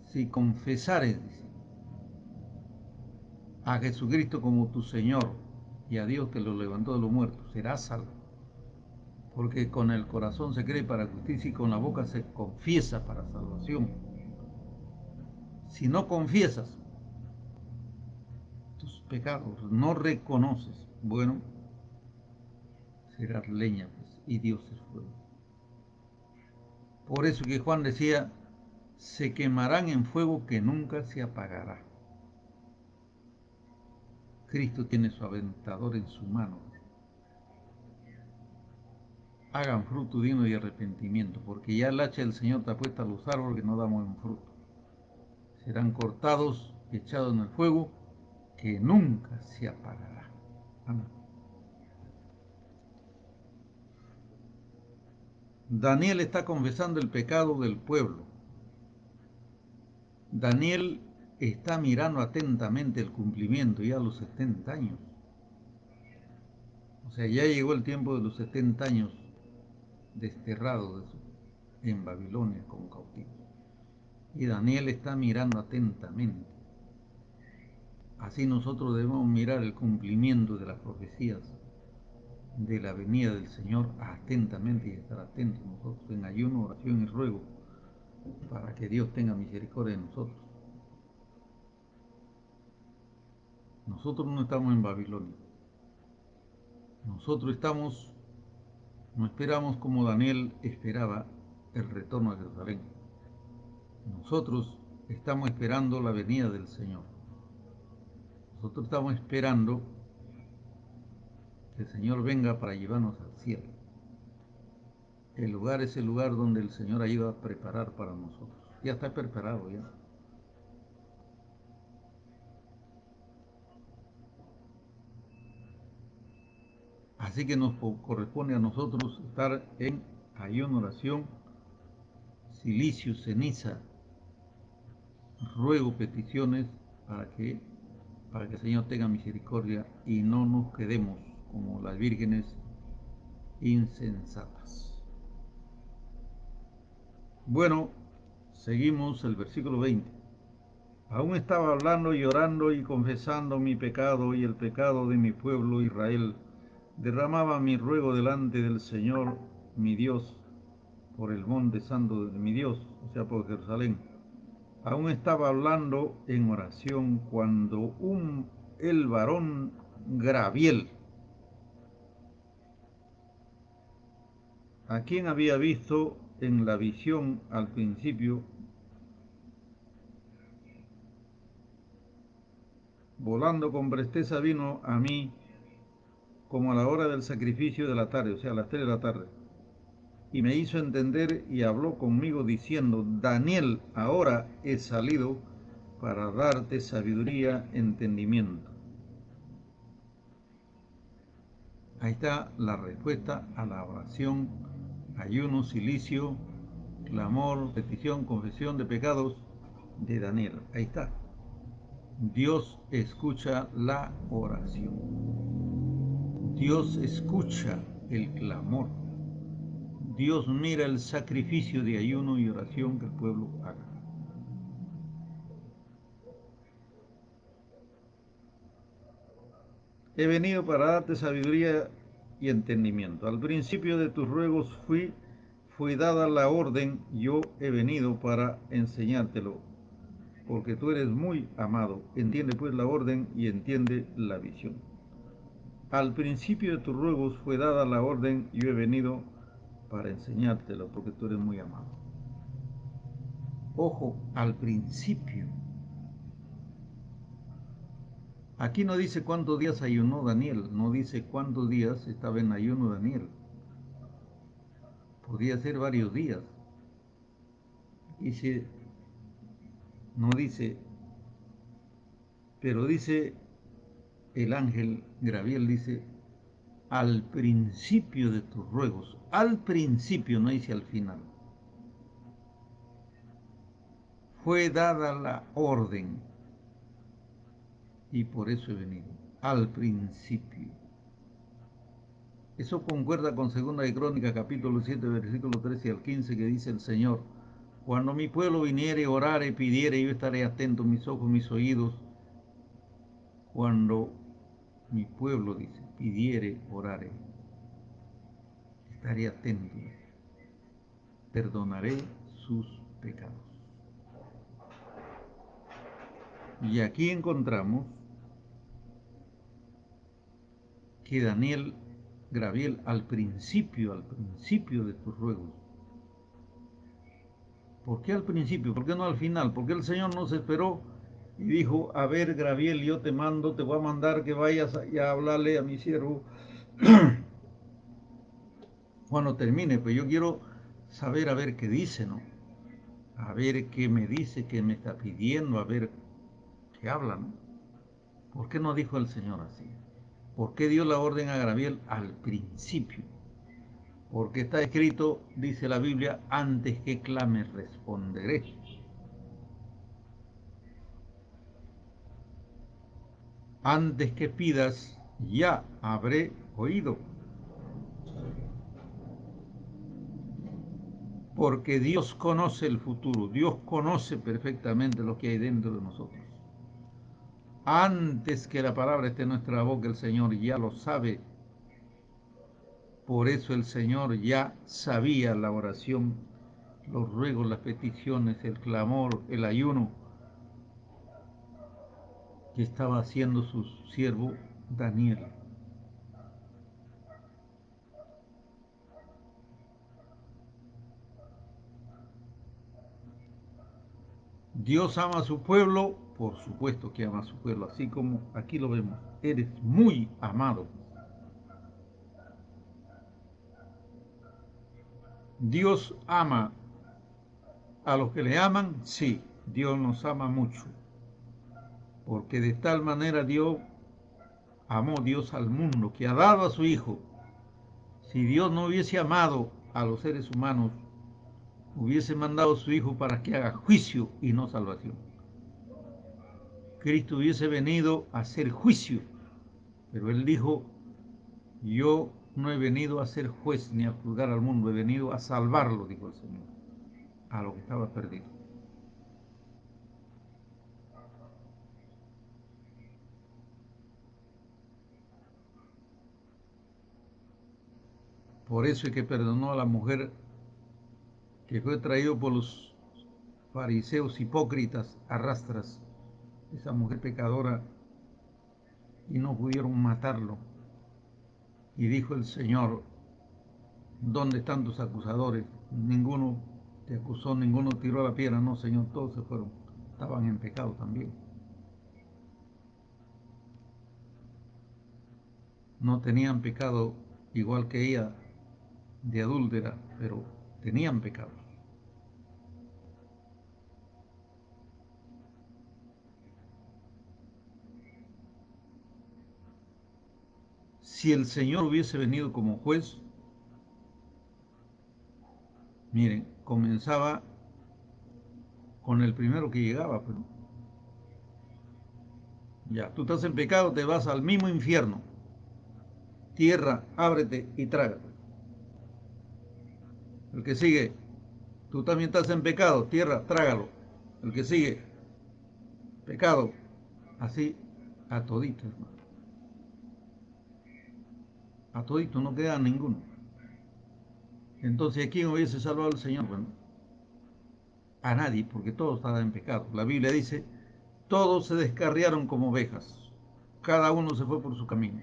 Si confesares, dice, a Jesucristo como tu Señor y a Dios que lo levantó de los muertos, serás salvo. Porque con el corazón se cree para justicia y con la boca se confiesa para salvación. Si no confiesas tus pecados, no reconoces, bueno, serás leña, pues, y Dios es fuego. Por eso que Juan decía, se quemarán en fuego que nunca se apagará. Cristo tiene su aventador en su mano. Hagan fruto digno de arrepentimiento, porque ya el hacha del Señor está puesta a los árboles que no dan buen fruto. Serán cortados y echados en el fuego que nunca se apagará. Amén. Daniel está confesando el pecado del pueblo. Daniel está mirando atentamente el cumplimiento ya a los 70 años. O sea, ya llegó el tiempo de los 70 años desterrados en Babilonia como cautivos. Y Daniel está mirando atentamente. Así nosotros debemos mirar el cumplimiento de las profecías de la venida del Señor atentamente y estar atentos nosotros en ayuno, oración y ruego para que Dios tenga misericordia de nosotros. Nosotros no estamos en Babilonia. Nosotros no esperamos como Daniel esperaba el retorno a Jerusalén. Nosotros estamos esperando la venida del Señor. Nosotros estamos esperando que el Señor venga para llevarnos al cielo. El lugar es el lugar donde el Señor ha ido a preparar para nosotros. Ya está preparado ya. Así que nos corresponde a nosotros estar en ayuno, oración, silicio, ceniza, ruego, peticiones para que el Señor tenga misericordia y no nos quedemos como las vírgenes insensatas. Bueno, seguimos el versículo 20. Aún estaba hablando, llorando y confesando mi pecado y el pecado de mi pueblo Israel. Derramaba mi ruego delante del Señor, mi Dios, por el monte santo de mi Dios, o sea, por Jerusalén. Aún estaba hablando en oración cuando el varón Graviel, a quien había visto en la visión al principio, volando con presteza vino a mí como a la hora del sacrificio de la tarde, o sea, a las 3 de la tarde. Y me hizo entender y habló conmigo diciendo: Daniel, ahora he salido para darte sabiduría, entendimiento. Ahí está la respuesta a la oración, ayuno, silicio, clamor, petición, confesión de pecados de Daniel. Ahí está. Dios escucha la oración. Dios escucha el clamor. Dios mira el sacrificio de ayuno y oración que el pueblo haga. He venido para darte sabiduría y entendimiento. Al principio de tus ruegos fui dada la orden, yo he venido para enseñártelo, porque tú eres muy amado. Entiende pues la orden y entiende la visión. Al principio de tus ruegos fue dada la orden, yo he venido para enseñártelo, porque tú eres muy amado. Ojo, al principio. Aquí no dice cuántos días ayunó Daniel, no dice cuántos días estaba en ayuno Daniel. Podía ser varios días. Dice, no dice, pero dice el ángel Gabriel, dice, al principio de tus ruegos. Al principio, no dice al final. Fue dada la orden y por eso he venido. Al principio. Eso concuerda con 2 de Crónicas, capítulo 7, versículo 13 al 15, que dice el Señor: cuando mi pueblo viniere, orare, pidiere, yo estaré atento, mis ojos, mis oídos. Cuando mi pueblo, dice, pidiere, orare, estaré atento, perdonaré sus pecados. Y aquí encontramos que Daniel, Gabriel, al principio de tus ruegos. ¿Por qué al principio? ¿Por qué no al final? ¿Por qué el Señor no se esperó y dijo: a ver, Gabriel, yo te mando, te voy a mandar que vayas a hablarle a mi siervo cuando termine? Pues yo quiero saber a ver qué dice, ¿no? A ver qué me dice, qué me está pidiendo, a ver qué habla, ¿no? ¿Por qué no dijo el Señor así? ¿Por qué dio la orden a Gabriel al principio? Porque está escrito, dice la Biblia: antes que clame responderé. Antes que pidas, ya habré oído. Porque Dios conoce el futuro, Dios conoce perfectamente lo que hay dentro de nosotros. Antes que la palabra esté en nuestra boca, el Señor ya lo sabe. Por eso el Señor ya sabía la oración, los ruegos, las peticiones, el clamor, el ayuno que estaba haciendo su siervo Daniel. Dios ama a su pueblo, por supuesto que ama a su pueblo, así como aquí lo vemos. Eres muy amado. Dios ama a los que le aman, sí, Dios nos ama mucho, porque de tal manera amó Dios al mundo, que ha dado a su Hijo. Si Dios no hubiese amado a los seres humanos, hubiese mandado a su Hijo para que haga juicio y no salvación. Cristo hubiese venido a hacer juicio, pero Él dijo: yo no he venido a ser juez ni a juzgar al mundo, he venido a salvarlo, dijo el Señor, a lo que estaba perdido. Por eso es que perdonó a la mujer que fue traído por los fariseos hipócritas a rastras, esa mujer pecadora, y no pudieron matarlo. Y dijo el Señor: ¿dónde están tus acusadores? ninguno te acusó, ninguno tiró la piedra, no, Señor, todos se fueron, estaban en pecado también. No tenían pecado igual que ella de adúltera, pero tenían pecado. Si el Señor hubiese venido como juez, miren, comenzaba con el primero que llegaba, pero ya, tú estás en pecado, te vas al mismo infierno. Tierra, ábrete y trágate. El que sigue, tú también estás en pecado, tierra, trágalo. El que sigue, pecado, así a todito, hermano. A todito, no queda ninguno. Entonces, ¿a quién hubiese salvado el Señor? Bueno, a nadie, porque todos estaban en pecado. La Biblia dice, todos se descarriaron como ovejas, cada uno se fue por su camino.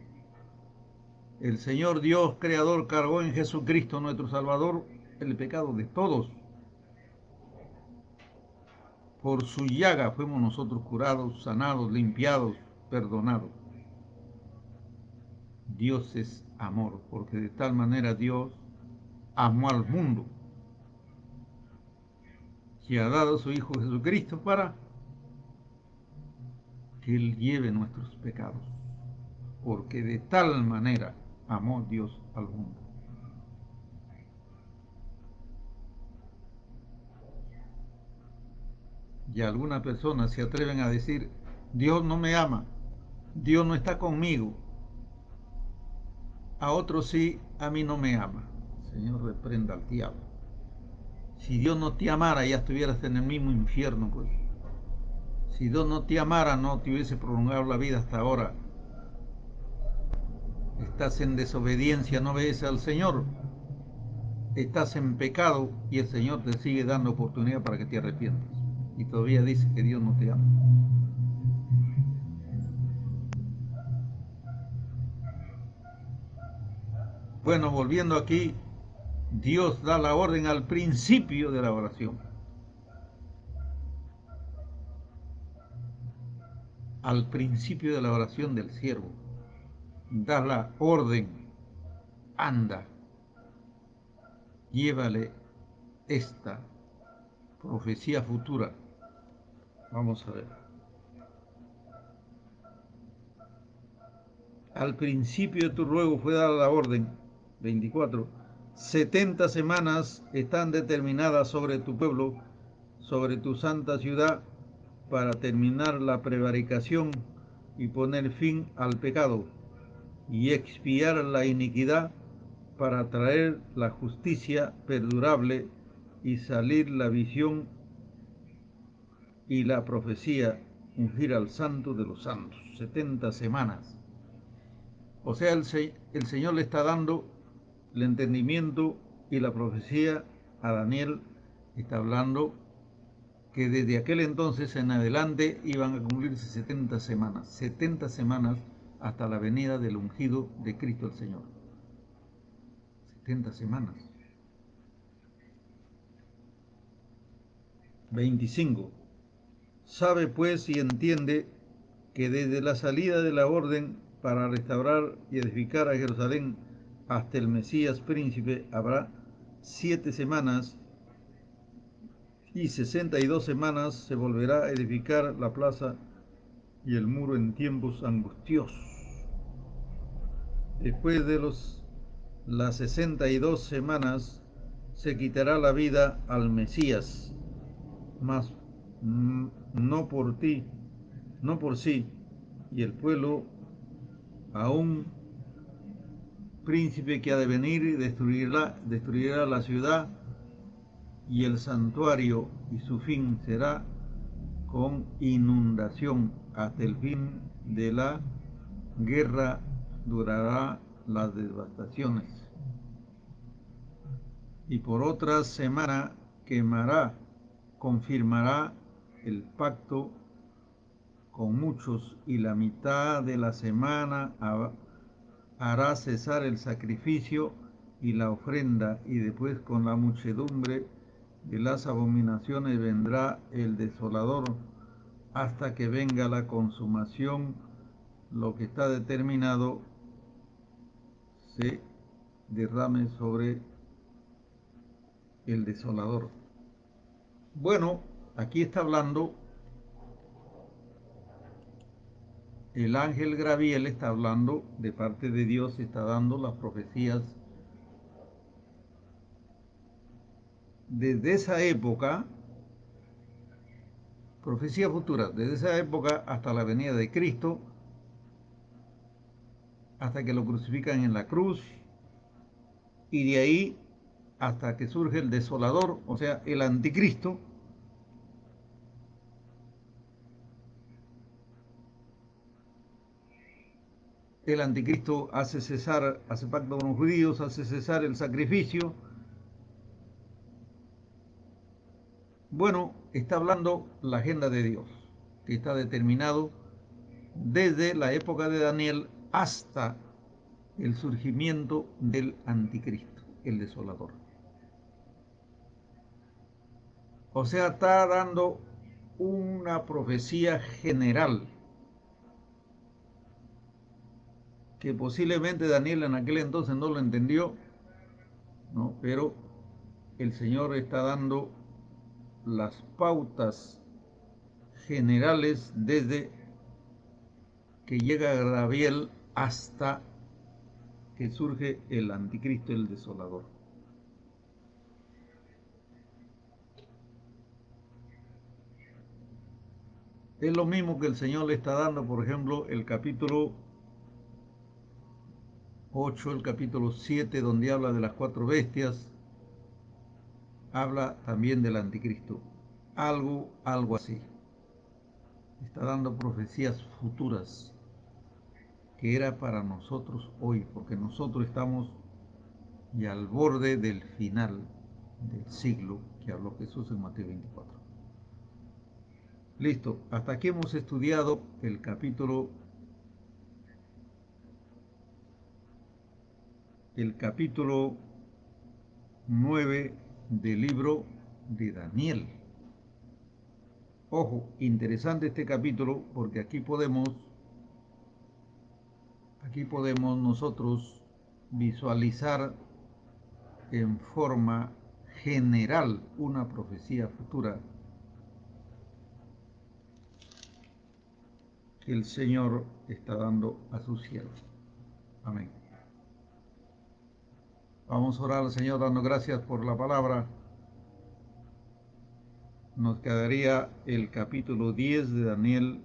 El Señor Dios Creador cargó en Jesucristo nuestro Salvador el pecado de todos. Por su llaga fuimos nosotros curados, sanados, limpiados, perdonados. Dios es amor, porque de tal manera Dios amó al mundo que ha dado a su Hijo Jesucristo para que Él lleve nuestros pecados, porque de tal manera amó Dios al mundo. Y algunas personas se atreven a decir, Dios no me ama, Dios no está conmigo, a otros sí, a mí no me ama. Señor, reprenda al diablo. Si Dios no te amara, ya estuvieras en el mismo infierno, pues. Si Dios no te amara, no te hubiese prolongado la vida hasta ahora. Estás en desobediencia, no obedeces al Señor. Estás en pecado y el Señor te sigue dando oportunidad para que te arrepientas. Y todavía dice que Dios no te ama. Bueno, volviendo aquí, Dios da la orden al principio de la oración. Al principio de la oración del siervo. Da la orden. Anda, llévale esta profecía futura. Vamos a ver. Al principio de tu ruego fue dada la orden. 24. 70 semanas están determinadas sobre tu pueblo, sobre tu santa ciudad, para terminar la prevaricación y poner fin al pecado y expiar la iniquidad, para traer la justicia perdurable y salir la visión y la profecía, ungir al santo de los santos. 70 semanas. O sea, el Señor le está dando el entendimiento y la profecía a Daniel. Está hablando que desde aquel entonces en adelante iban a cumplirse 70 semanas. 70 semanas hasta la venida del ungido de Cristo el Señor. 70 semanas. 25. Sabe pues y entiende que desde la salida de la orden para restaurar y edificar a Jerusalén hasta el Mesías príncipe habrá 7 semanas, y 62 semanas se volverá a edificar la plaza y el muro en tiempos angustiosos. Después de las 62 semanas se quitará la vida al Mesías, mas no por ti, no por sí, y el pueblo a un príncipe que ha de venir y destruirá la ciudad y el santuario, y su fin será con inundación. Hasta el fin de la guerra durará las devastaciones. Y por otra semana quemará, confirmará el pacto con muchos, y la mitad de la semana hará cesar el sacrificio y la ofrenda, y después con la muchedumbre de las abominaciones vendrá el desolador, hasta que venga la consumación. Lo que está determinado se derrame sobre el desolador. Bueno, aquí está hablando el ángel Gabriel, está hablando de parte de Dios, está dando las profecías desde esa época, profecías futuras, desde esa época hasta la venida de Cristo, hasta que lo crucifican en la cruz, y de ahí hasta que surge el desolador, o sea, el anticristo. El anticristo hace cesar, hace pacto con los judíos, hace cesar el sacrificio. Bueno, está hablando la agenda de Dios, que está determinado desde la época de Daniel hasta el surgimiento del anticristo, el desolador. O sea, está dando una profecía general que posiblemente Daniel en aquel entonces no lo entendió, ¿no? Pero el Señor está dando las pautas generales desde que llega Gabriel hasta que surge el anticristo, el desolador. Es lo mismo que el Señor le está dando, por ejemplo, el capítulo 8, el capítulo 7, donde habla de las 4 bestias, habla también del anticristo. Algo así. Está dando profecías futuras que era para nosotros hoy, porque nosotros estamos ya al borde del final del siglo que habló Jesús en Mateo 24. Listo, hasta aquí hemos estudiado el capítulo 9 del libro de Daniel. Ojo, interesante este capítulo porque aquí podemos nosotros visualizar en forma general una profecía futura que el Señor está dando a sus siervos. Amén. Vamos a orar al Señor dando gracias por la palabra. Nos quedaría el capítulo 10 de Daniel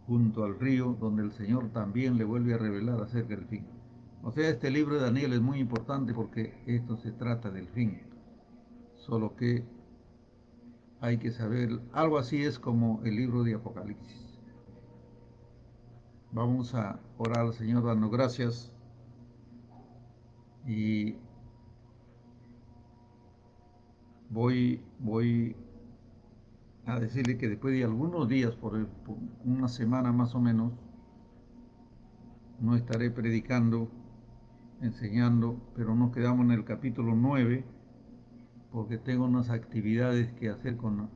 junto al río, donde el Señor también le vuelve a revelar acerca del fin. O sea, este libro de Daniel es muy importante porque esto se trata del fin. Solo que hay que saber, algo así es como el libro de Apocalipsis. Vamos a orar al Señor dando gracias y voy a decirle que después de algunos días, por una semana más o menos, no estaré predicando, enseñando, pero nos quedamos en el capítulo 9 porque tengo unas actividades que hacer con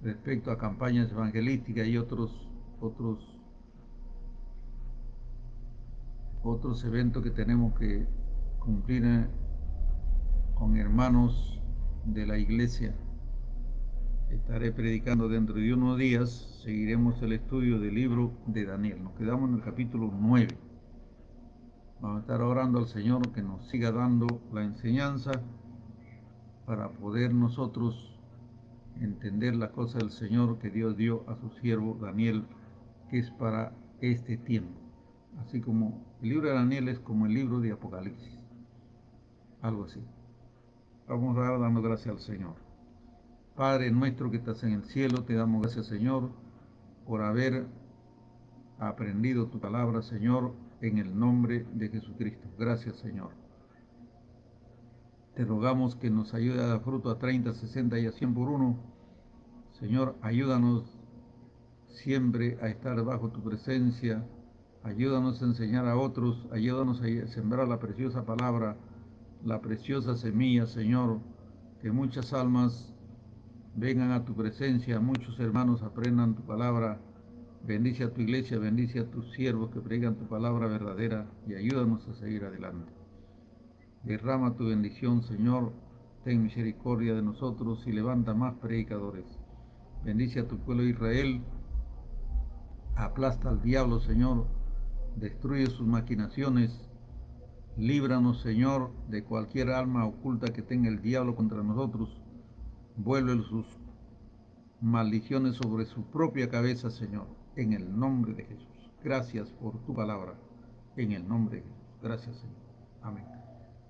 respecto a campañas evangelísticas y otros eventos que tenemos que cumplir con hermanos de la iglesia. Estaré predicando dentro de unos días, seguiremos el estudio del libro de Daniel. Nos quedamos en el capítulo 9. Vamos a estar orando al Señor que nos siga dando la enseñanza para poder nosotros entender la cosa del Señor que Dios dio a su siervo Daniel, que es para este tiempo. Así como el libro de Daniel es como el libro de Apocalipsis. Algo así. Vamos a orar dando gracias al Señor. Padre nuestro que estás en el cielo, te damos gracias, Señor, por haber aprendido tu palabra, Señor, en el nombre de Jesucristo. Gracias, Señor. Te rogamos que nos ayude a dar fruto a 30, 60 y a 100 por uno. Señor, ayúdanos siempre a estar bajo tu presencia, Ayúdanos a enseñar a otros, ayúdanos a sembrar la preciosa palabra, la preciosa semilla, Señor, que muchas almas vengan a tu presencia, muchos hermanos aprendan tu palabra. Bendice a tu iglesia, bendice a tus siervos que predican tu palabra verdadera y ayúdanos a seguir adelante. Derrama tu bendición, Señor, ten misericordia de nosotros y levanta más predicadores. Bendice a tu pueblo Israel, aplasta al diablo, Señor, destruye sus maquinaciones, líbranos, Señor, de cualquier alma oculta que tenga el diablo contra nosotros, vuelve sus maldiciones sobre su propia cabeza, Señor, en el nombre de Jesús. Gracias por tu palabra, en el nombre de Jesús. Gracias, Señor. Amén.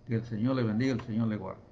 Que el Señor le bendiga, el Señor le guarde.